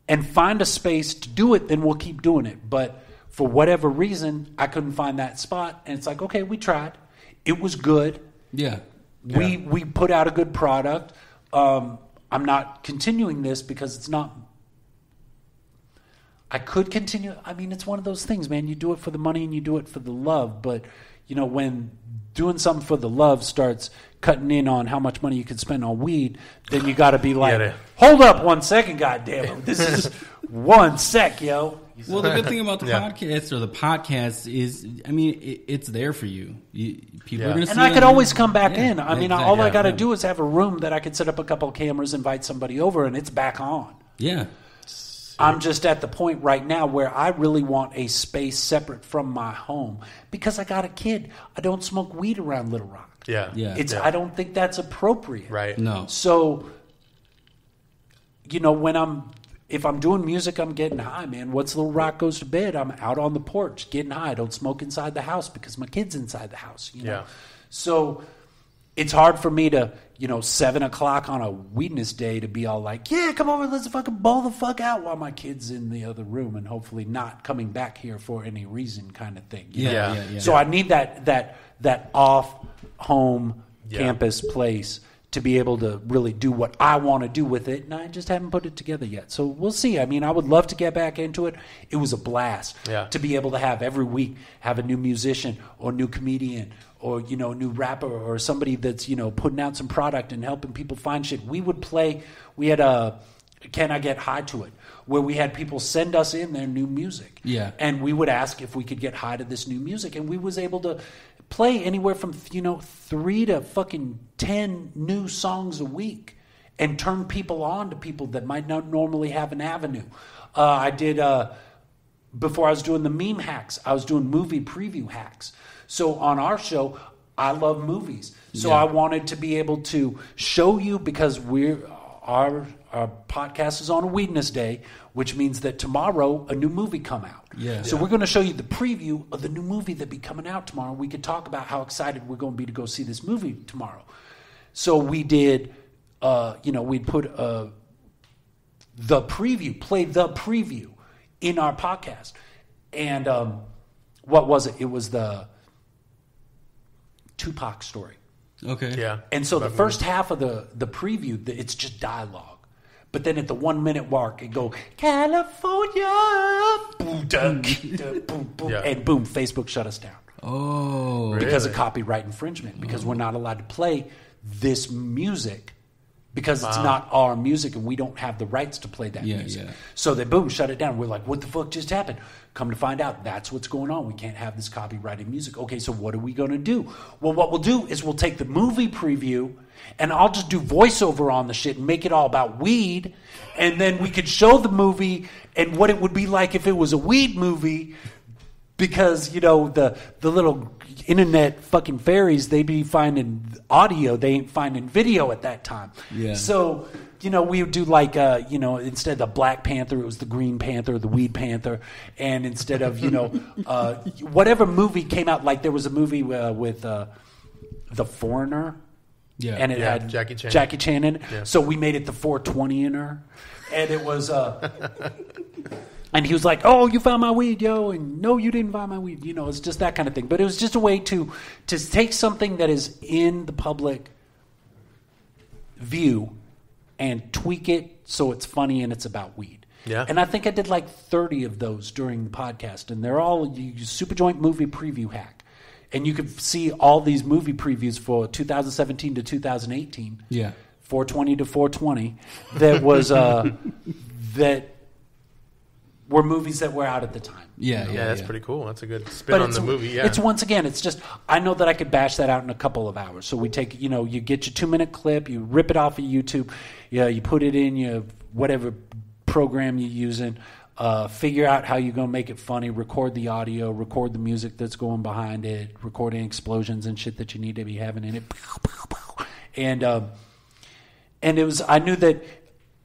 and find a space to do it, then we'll keep doing it. But for whatever reason, I couldn't find that spot, and it's like, okay, we tried. It was good. Yeah. We put out a good product. I'm not continuing this because it's not. I could continue. I mean, it's one of those things, man. You do it for the money and you do it for the love. But, when doing something for the love starts cutting in on how much money you can spend on weed, then you got to be like, hold up 1 second, goddammit. This is 1 sec, yo. Well, the good thing about the podcast is, it's there for you. People are going to see it. And I could always come back in. I mean, all I got to do is have a room that I could set up a couple of cameras, invite somebody over, and it's back on. Yeah. I'm just at the point right now where I really want a space separate from my home, because I got a kid. I don't smoke weed around Little Rock. I don't think that's appropriate. Right. No. So, if I'm doing music, I'm getting high, man. Once Little Rock goes to bed, I'm out on the porch getting high. I don't smoke inside the house because my kid's inside the house. So it's hard for me to, 7 o'clock on a Weedness Day to be all like, yeah, come over, let's fucking ball the fuck out while my kid's in the other room and hopefully not coming back here for any reason kind of thing. So I need that off home campus place to be able to really do what I want to do with it, and I just haven't put it together yet. So we'll see. I mean, I would love to get back into it. It was a blast to be able to have every week have a new musician or new comedian or, a new rapper or somebody that's, putting out some product and helping people find shit. We would play. We had Can I Get High to It? Where we had people send us in their new music. Yeah. And we would ask if we could get high to this new music. And we was able to play anywhere from, 3 to fucking 10 new songs a week and turn people on to people that might not normally have an avenue. I did, before I was doing the meme hacks, I was doing movie preview hacks. So on our show, I love movies. So I wanted to be able to show you, because our podcast is on a Weedness Day, which means that tomorrow a new movie come out. Yeah. So we're going to show you the preview of the new movie that be coming out tomorrow. We could talk about how excited we're going to be to go see this movie tomorrow. So we did, we'd put the preview in our podcast. And what was it? It was the Tupac story. Okay. Yeah. And so the first half of the preview, it's just dialogue. But then at the 1 minute mark, it go, California, boom, boom, boom, and boom, Facebook shut us down. Oh. Because of copyright infringement, because we're not allowed to play this music because it's not our music and we don't have the rights to play that music. Yeah. So they, boom, shut it down. We're like, what the fuck just happened? Come to find out, that's what's going on. We can't have this copyrighted music. Okay, so what are we going to do? Well, what we'll do is we'll take the movie preview and I'll just do voiceover on the shit and make it all about weed. And then we could show the movie and what it would be like if it was a weed movie. Because, the little internet fucking fairies, they be finding audio. They ain't finding video at that time. Yeah. So, we would do like, instead of the Black Panther, it was the Green Panther, the Weed Panther. And instead of, whatever movie came out, like there was a movie with The Foreigner. Yeah. And it had Jackie Chan in it. Yeah. So we made it the 420-er. And it was... And he was like, oh, you found my weed, yo. And no, you didn't find my weed. It's just that kind of thing. But it was just a way to take something that is in the public view and tweak it so it's funny and it's about weed. Yeah. And I think I did like 30 of those during the podcast. And they're all SupaJoint movie preview hack. And you could see all these movie previews for 2017 to 2018. Yeah. 420 to 420. That was that were movies that were out at the time. Yeah, that's pretty cool. That's a good spin on the movie. Yeah, it's once again, it's just I know that I could bash that out in a couple of hours. So we take, you get your 2-minute clip, you rip it off of YouTube, you put it in your whatever program you're using, figure out how you're gonna make it funny, record the audio, record the music that's going behind it, recording explosions and shit that you need to be having in it, and it was I knew that.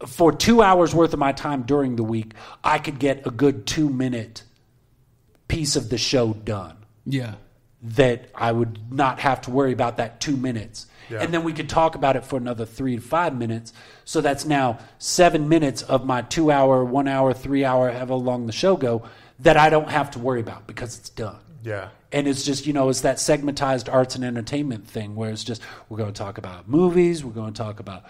For 2 hours worth of my time during the week, I could get a good 2-minute piece of the show done. Yeah. That I would not have to worry about that 2 minutes. Yeah. And then we could talk about it for another 3 to 5 minutes. So that's now 7 minutes of my 2 hour, 1 hour, 3 hour, however long the show go, that I don't have to worry about because it's done. Yeah. And it's just, it's that segmentized arts and entertainment thing where it's just, we're going to talk about movies, we're going to talk about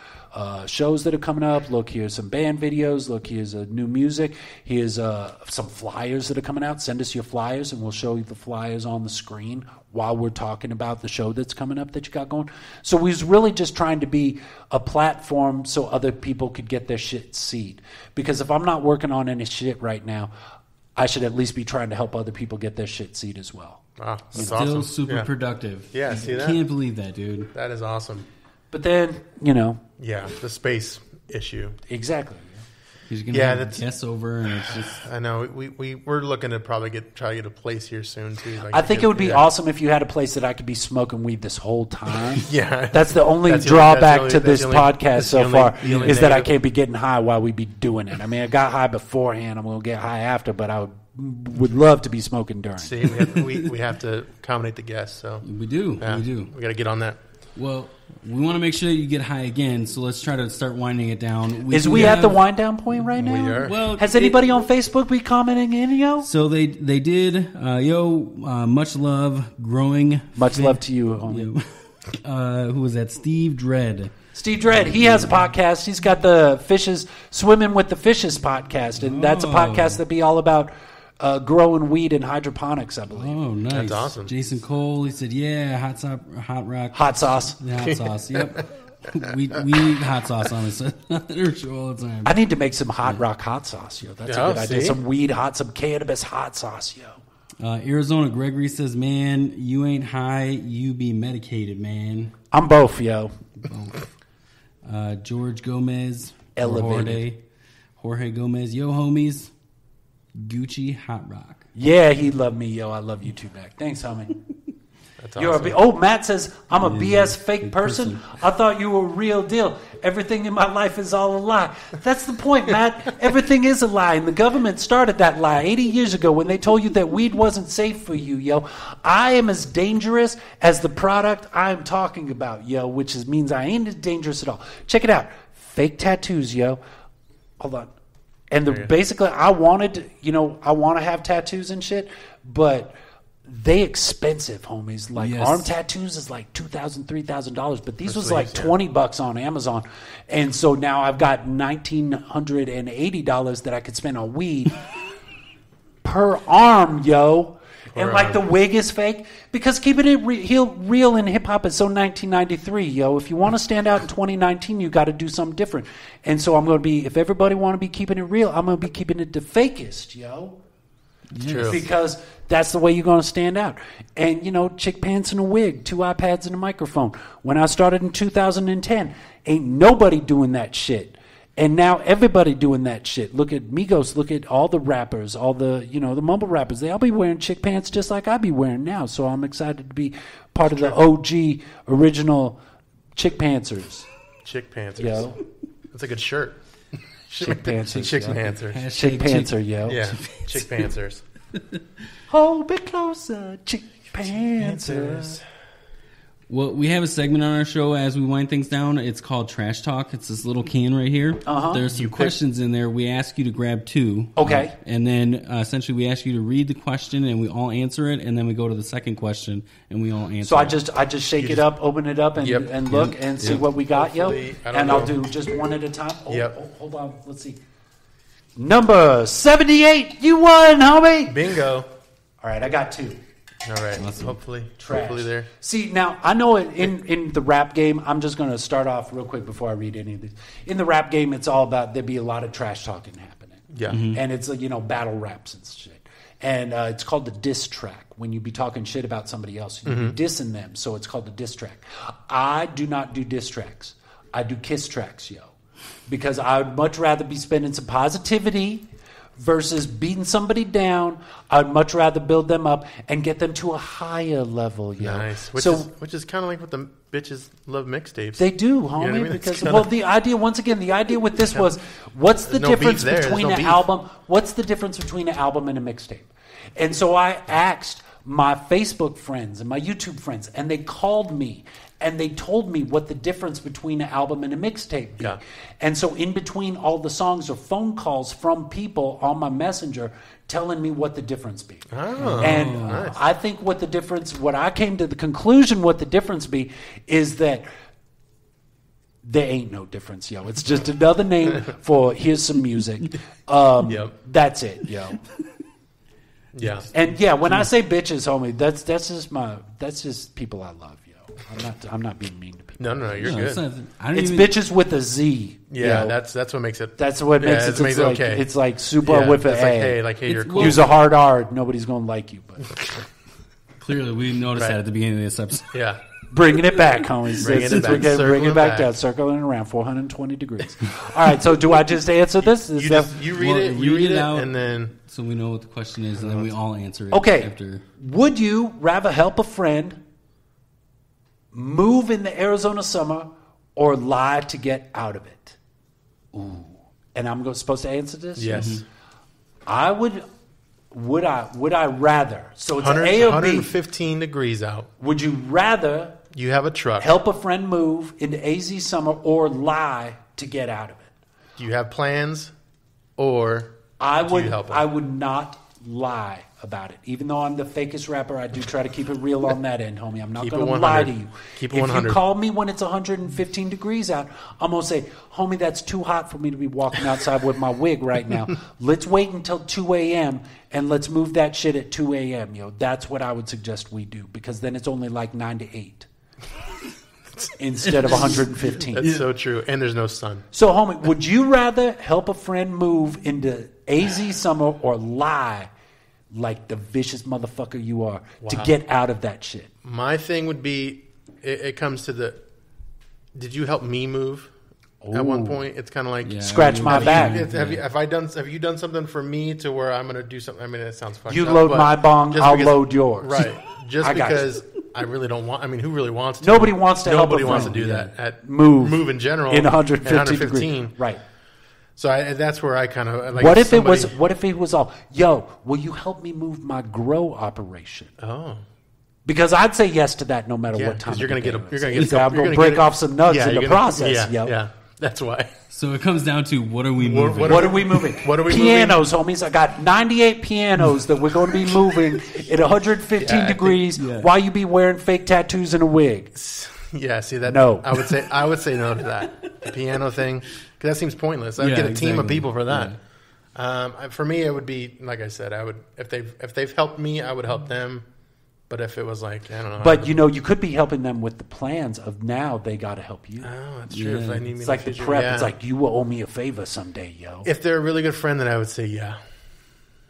shows that are coming up. Look, here's some band videos. Look, here's new music. Here's some flyers that are coming out. Send us your flyers and we'll show you the flyers on the screen while we're talking about the show that's coming up that you got going. So we was really just trying to be a platform so other people could get their shit seen. Because if I'm not working on any shit right now, I should at least be trying to help other people get their shit seen as well. Wow, that's Still awesome. super productive. Yeah, see that? Can't believe that, dude. That is awesome. But then, Yeah, the space issue. Exactly. He's going to have guests over, and it's just... I know. We're looking to probably try to get a place here soon, too. I think it would be awesome if you had a place that I could be smoking weed this whole time. Yeah. That's the only drawback to this podcast so far, is that I can't be getting high while we be doing it. I mean, I got high beforehand. I'm going to get high after, but I would love to be smoking during. See, we have to accommodate the guests. So we do. Yeah, we do. We got to get on that. Well, we want to make sure you get high again, so let's try to start winding it down. We at the wind down point right now? We are. Well, has anybody on Facebook be commenting in, yo? So they did. Much love, growing. Much love to you, homie. Who was that? Steve Dredd. Steve Dredd, he has a podcast. He's got the Fishes Swimming with the Fishes podcast, and that's a podcast that be all about growing weed in hydroponics, I believe. Oh, nice. That's awesome. Jason Cole, he said, yeah, hot sauce. Hot sauce. Yeah, hot sauce, yep. We eat hot sauce on this show all the time. I need to make some HotRock hot sauce, yo. That's a good idea. Some cannabis hot sauce, yo. Arizona Gregory says, man, you ain't high, you be medicated, man. I'm both, yo. George Gomez. Elevated. Jorge Gomez. Yo, homies. Gucci Hot Rock. Yeah, he loved me, yo. I love you too back. Thanks, homie. That's awesome. Matt says, I'm a BS fake person. I thought you were a real deal. Everything in my life is all a lie. That's the point, Matt. Everything is a lie. And the government started that lie 80 years ago when they told you that weed wasn't safe for you, yo. I am as dangerous as the product I'm talking about, yo, which means I ain't as dangerous at all. Check it out. Fake tattoos, yo. Hold on. And basically, I want to have tattoos and shit, but they expensive, homies. Like arm tattoos is like $2,000, $3,000, but these was like $20 on Amazon, and so now I've got $1,980 that I could spend on weed per arm, yo. And like the wig is fake because keeping it real in hip hop is so 1993, yo. If you want to stand out in 2019, you got to do something different. And so I'm going to be, if everybody want to be keeping it real, I'm going to be keeping it the fakest, yo. True. Because that's the way you're going to stand out. And, chick pants and a wig, 2 iPads and a microphone. When I started in 2010, ain't nobody doing that shit. And now everybody doing that shit. Look at Amigos. Look at all the rappers, all the, the mumble rappers. They all be wearing chick pants just like I be wearing now. So I'm excited to be part of the OG original chick pantsers. Chick pantsers. Yo. That's a good shirt. Chick pantsers. Chick pantsers. Chick pantser, yo. Yeah. Chick pantsers. Hold it closer, chick pantsers. Well, we have a segment on our show as we wind things down. It's called Trash Talk. It's this little can right here. There's some questions in there. We ask you to grab 2. Okay. And then essentially we ask you to read the question and we all answer it. And then we go to the second question and we all answer so it. So I just shake it up, open it up, and look and see what we got, yo. I'll do just one at a time. Hold on. Let's see. Number 78. You won, homie. Bingo. All right, I got 2. All right. Hopefully there. See, now, I know in the rap game, I'm just going to start off real quick before I read any of these. In the rap game, it's all about there'd be a lot of trash talking happening. Yeah. Mm-hmm. And it's, battle raps and shit. And it's called the diss track. When you be talking shit about somebody else, you be dissing them. So it's called the diss track. I do not do diss tracks. I do kiss tracks, yo. Because I would much rather be spending some positivity versus beating somebody down. I'd much rather build them up and get them to a higher level, yo. Nice. Which is kind of like what the bitches love mixtapes. They do, homie. You know what I mean? Because the idea with this was, what's the difference between an album? What's the difference between an album and a mixtape? And so I asked my Facebook friends and my YouTube friends, and they called me. And they told me what the difference between an album and a mixtape be. Yeah. And so in between all the songs are phone calls from people on my messenger telling me what the difference be. Oh, and nice. I think what I came to the conclusion what the difference be is that there ain't no difference, yo. It's just another name for here's some music. That's it, yo. Yeah. And when I say bitches, homie, that's just people I love. I'm not being mean to people. No, you're good. It's bitches with a Z. Yeah, yo. that's what makes it. That's what makes it. It's like, okay. It's like supa with an A. Hey, you're cool. Use a hard R. Nobody's gonna like you. But clearly, we noticed that at the beginning of this episode. Yeah, bringing it back, homies. Bring it back down, circling around 420 degrees. All right. So, do I just answer this? You read it out, and then so we know what the question is, and then we all answer it. Okay. After. Would you rather help a friend move in the Arizona summer or lie to get out of it? Ooh. And I'm supposed to answer this? Yes. Mm-hmm. I would I rather, so it's an A or B. 115 degrees out. Would you rather you have a truck, help a friend move into AZ summer or lie to get out of it? Do you have plans or do you help them? I would not lie about it. Even though I'm the fakest rapper, I do try to keep it real on that end, homie. I'm not going to lie to you. Keep it 100. If you call me when it's 115 degrees out, I'm going to say, homie, that's too hot for me to be walking outside with my wig right now. Let's wait until 2 a.m. and let's move that shit at 2 a.m., yo. That's what I would suggest we do, because then it's only like 9 to 8. instead of 115. That's so true. And there's no sun. So, homie, would you rather help a friend move into AZ summer or lie like the vicious motherfucker you are to get out of that shit? My thing would be, it comes to the, did you help me move? At one point, it's kind of like scratch my back. Have you done something for me to where I'm going to do something? I mean, it sounds fucked you up. Load my bong, I'll load yours. Right. Just because I really don't want. I mean, who really wants to? Nobody wants to help. Nobody wants to do that. At move in general in 115. Right. So that's where I kind of like. What if it was all? Yo, will you help me move my grow operation? Oh. Because I'd say yes to that no matter what time. Because you're going to I'm going to break off some nuts in the process. Yeah. That's why. So it comes down to what are we moving? What are we moving? Pianos, homies. I got 98 pianos that we're going to be moving at 115 degrees while you be wearing fake tattoos and a wig. Yeah, see that? No. I would say no to that. The piano thing, because that seems pointless. I'd get a team of people for that. Yeah. For me, it would be, like I said, I would if they've helped me, I would help them. But if it was like, I don't know. But, you could be helping them with the plans of now they got to help you. Oh, that's true. If I need me it's like the prep. Yeah. It's like, you will owe me a favor someday, yo. If they're a really good friend, then I would say yeah.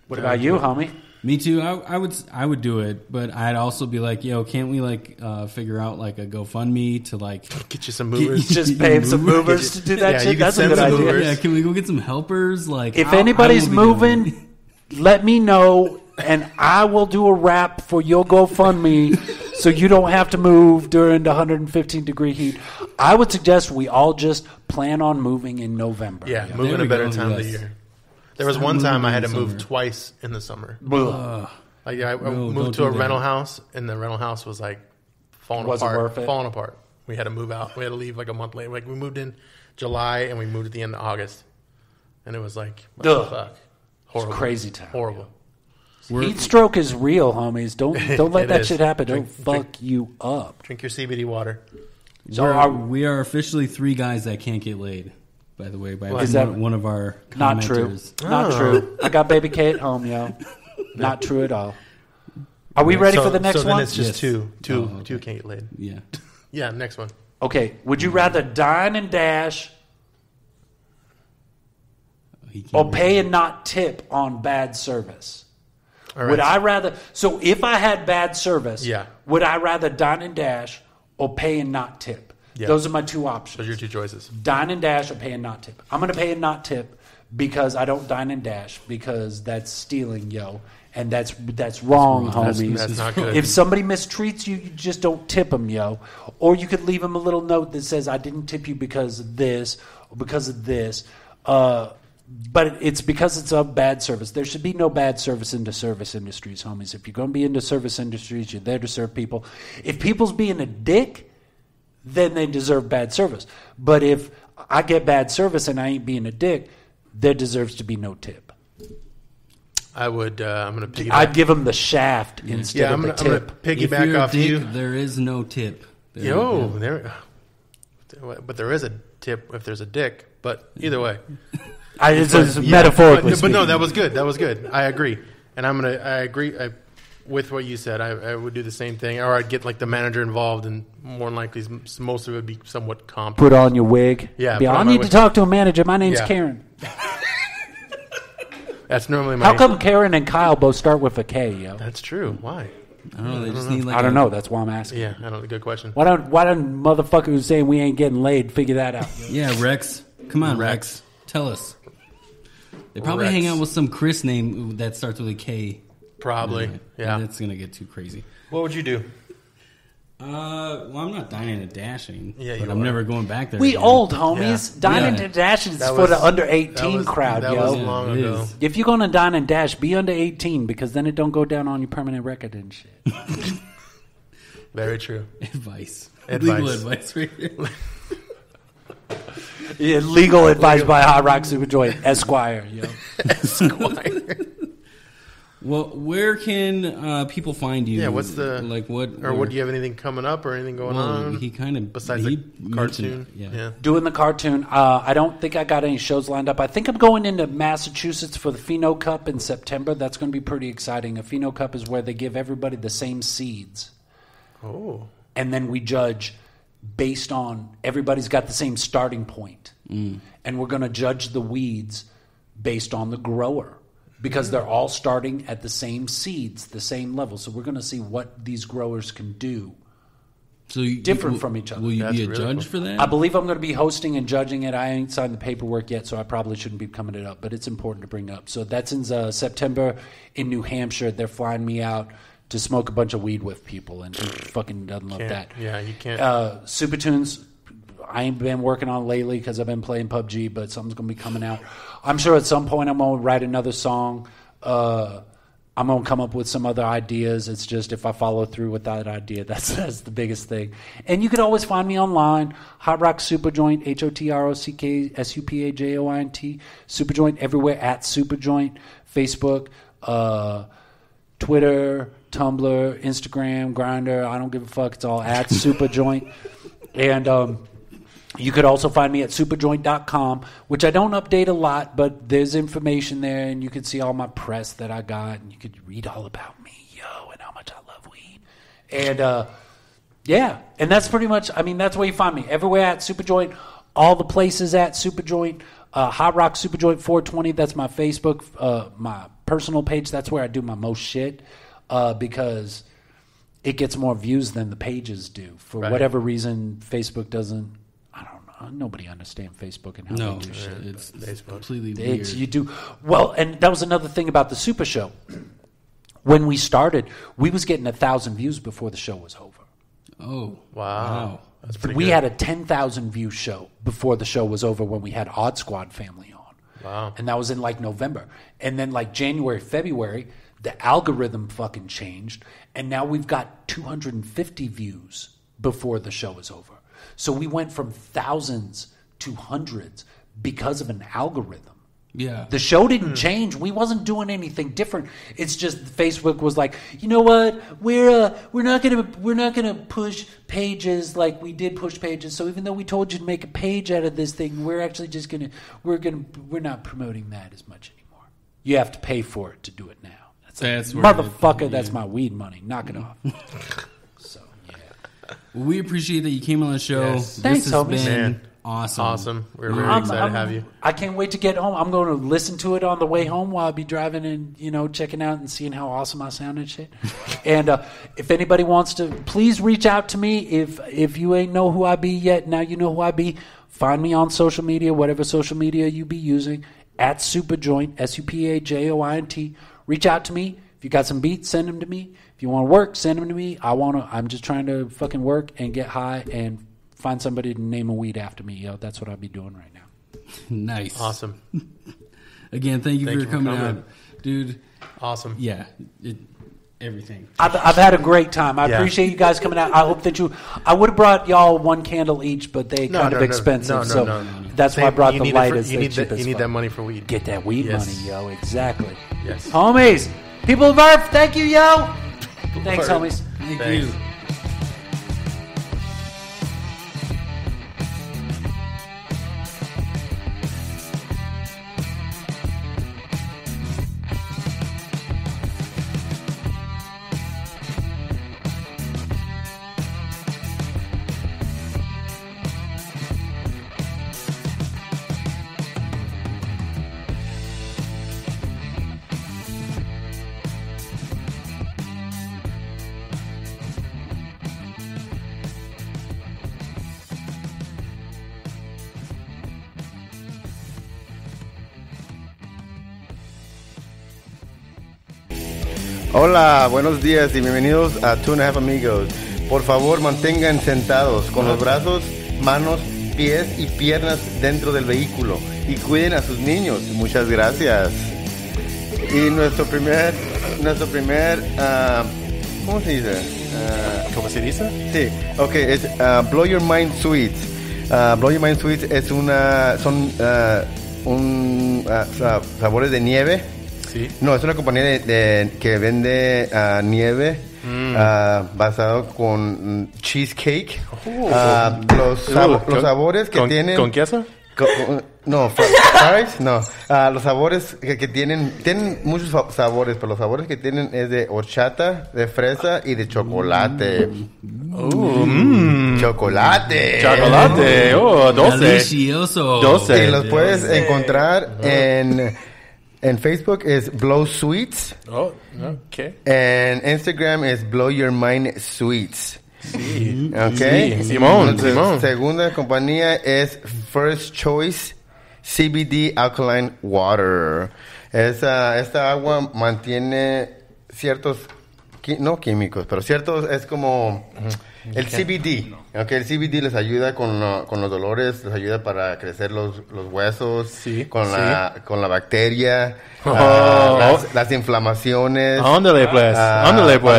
What about you, homie? Me too. I would do it, but I'd also be like, yo, can't we figure out like a GoFundMe to like get you some movers? Just pay some movers to do that shit. That's a good idea. Movers. Yeah, can we go get some helpers? Like, if anybody's moving, let me know. And I will do a rap for your GoFundMe so you don't have to move during the 115-degree heat. I would suggest we all just plan on moving in November. Yeah, move in a better time of the year. There was one time I had to move twice in the summer. I moved to a rental house, and the rental house was like falling apart. We had to move out. We had to leave like a month later. Like we moved in July, and we moved at the end of August. And it was like, what the fuck? Horrible. It's crazy time. Horrible. Heat stroke is real, homies. Don't let that shit happen. Don't fuck you up. Drink your CBD water. So we are officially 3 guys that can't get laid. By the way, by one of our commenters. Not true. I got baby K at home, yo. Not true at all. Are we ready for the next one? So then it's just two can't get laid. Yeah. Yeah. Next one. Okay. Would you rather dine and dash or pay and not tip on bad service? Right. Would I rather? So if I had bad service, would I rather dine and dash or pay and not tip? Yeah. Those are my two options. Those are your two choices. Dine and dash or pay and not tip. I'm going to pay and not tip because I don't dine and dash because that's stealing, yo. And that's wrong, homies. That's not good. If somebody mistreats you, you just don't tip them, yo. Or you could leave them a little note that says, I didn't tip you because of this or because of this. But it's because it's a bad service. There should be no bad service into service industries, homies. If you're going to be into service industries, you're there to serve people. If people's being a dick, then they deserve bad service. But if I get bad service and I ain't being a dick, there deserves to be no tip. I would. I'm going to piggyback. I'd give them the shaft instead of the tip. I'm going to piggyback off you. There is no tip. But there is a tip if there's a dick. But either way. It's metaphorically speaking. But no, that was good. That was good. I agree. And I agree with what you said. I would do the same thing. Or I'd get like the manager involved, and more than likely most of it would be somewhat comp. Put on your wig. Yeah. I need to talk to a manager. My name's Karen. That's normally my... How come Karen and Kyle both start with a K, yo? That's true. Why? I don't know. They just need like I don't know. That's why I'm asking. Yeah, I don't know. Good question. Why don't motherfuckers who saying we ain't getting laid figure that out? Yeah, Rex. Come on, Rex. Tell us. They probably hang out with some Chris name that starts with a K. Probably, yeah. It's going to get too crazy. What would you do? Well, I'm not dining and dashing, but I'm never going back there. We again. Old homies. Yeah. Dining and dashing is for the under 18 crowd, that yo. That was long ago. If you're going to dine and dash, be under 18 because then it don't go down on your permanent record and shit. Very true. Advice. Legal advice right here. Yeah, legal advice by HotRock SupaJoint, Esquire, yo. Esquire. Well, where can people find you? Yeah, what's the what do you have anything coming up or anything going on? He kind of besides the cartoon. Yeah, doing the cartoon. I don't think I got any shows lined up. I think I'm going into Massachusetts for the Pheno Cup in September. That's going to be pretty exciting. A Pheno Cup is where they give everybody the same seeds. Oh, and then we judge based on everybody's got the same starting point. And we're going to judge the weeds based on the grower because they're all starting at the same seeds, the same level. So we're going to see what these growers can do different from each other. Will you be a judge for that? I believe I'm going to be hosting and judging it. I ain't signed the paperwork yet, so I probably shouldn't be coming it up, but it's important to bring up. So that's in September in New Hampshire. They're flying me out to smoke a bunch of weed with people, and who fucking doesn't love that? Yeah, you can't. SupaTunes, I ain't been working on lately because I've been playing PUBG, but something's going to be coming out. I'm sure at some point I'm going to write another song. I'm going to come up with some other ideas. It's just if I follow through with that idea, that's the biggest thing. And you can always find me online, HotRock SupaJoint, HotRocks SupaJoint, SupaJoint everywhere at SupaJoint, Facebook, Twitter, Tumblr, Instagram, Grindr. I don't give a fuck. It's all at SupaJoint. And you could also find me at supajoint.com, which I don't update a lot, but there's information there, and you can see all my press that I got, and you could read all about me, and how much I love weed. And, yeah, and that's pretty much, that's where you find me. Everywhere at SupaJoint, all the places at SupaJoint, HotRock SupaJoint 420, that's my Facebook, my personal page. That's where I do my most shit because it gets more views than the pages do. For whatever reason, Facebook doesn't. I don't know. Nobody understands Facebook and how they do shit. It's completely weird. You do well, and that was another thing about the Super Show. When we started, we was getting 1,000 views before the show was over. Oh, wow. That's pretty we good. had a 10,000 view show before the show was over when we had Odd Squad Family on. Wow. And that was in like November. And then like January, February, the algorithm fucking changed. And now we've got 250 views before the show is over. So we went from thousands to hundreds because of an algorithm. Yeah. The show didn't change. We wasn't doing anything different. It's just Facebook was like, you know what? We're not gonna push pages like we did push pages. So even though we told you to make a page out of this thing, we're actually just we're not promoting that as much anymore. You have to pay for it to do it now. That's motherfucker. That's my weed money. Knock it off. So yeah. Well, we appreciate that you came on the show. Yes. Thanks, this has homies. been awesome. We're very excited to have you. I can't wait to get home. I'm going to listen to it on the way home while I be driving and checking out and seeing how awesome I sound and shit. And if anybody wants to, please reach out to me. If you ain't know who I be yet, now you know who I be. Find me on social media, whatever social media you be using, at SupaJoint, SupaJoint. Reach out to me. If you got some beats, send them to me. If you want to work, send them to me. I'm just trying to fucking work and get high and find somebody to name a weed after me. That's what I'll be doing right now. Nice. Awesome. Again, thank you for coming out. Dude. Awesome. Yeah. Everything. I've had a great time. I appreciate you guys coming out. I hope that I would have brought y'all one candle each, but they kind of expensive. So that's why I brought the lightest. You need that money for weed. Get that weed money, yo. Exactly. Yes. Homies. People of Earth, thank you, yo. Thanks, homies. Thank you. Hola, buenos días y bienvenidos a 2.5 Amigos. Por favor, mantengan sentados con los brazos, manos, pies y piernas dentro del vehículo y cuiden a sus niños. Muchas gracias. Y nuestro primer ¿cómo se dice? ¿Cómo se dice? Sí, ok, es Blow Your Mind Sweets. Blow Your Mind Sweets es son sabores de nieve. Sí. No, es una compañía que vende nieve basado con cheesecake. Los sabores que tienen... ¿Con queso? No, fries, no. Los sabores que tienen muchos sabores, pero los sabores que tienen es de horchata, de fresa y de chocolate. chocolate. Chocolate. Oh, 12. Delicioso. 12. Y los puedes encontrar en Facebook es Blow Sweets. Oh, okay. En Instagram es Blow Your Mind Sweets. Sí. Okay. Sí, Simón. Segunda compañía es First Choice CBD Alkaline Water. Esta agua mantiene ciertos, no químicos, pero ciertos, es como el CBD. Okay, el CBD les ayuda con los dolores, les ayuda para crecer los huesos, con la bacteria, las inflamaciones. Ándale pues.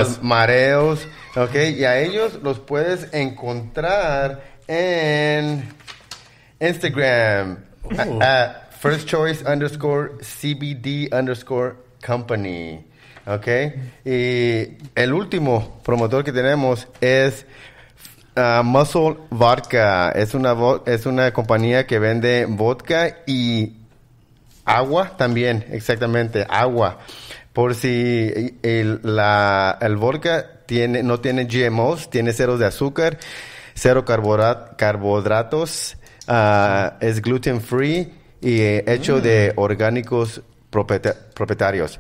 Los mareos. Okay, y a ellos los puedes encontrar en Instagram. First Choice _CBD_company. Ok. Y el último promotor que tenemos es Muscle Vodka. Es una compañía que vende vodka y agua también. Exactamente, agua. Por si el vodka no tiene GMOs, tiene ceros de azúcar, cero carbohidratos. Es gluten free y hecho de orgánicos propietarios.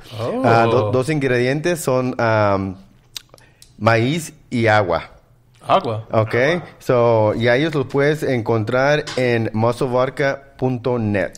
Dos ingredientes son maíz y agua. Okay, y a ellos los puedes encontrar en musclevodka.net.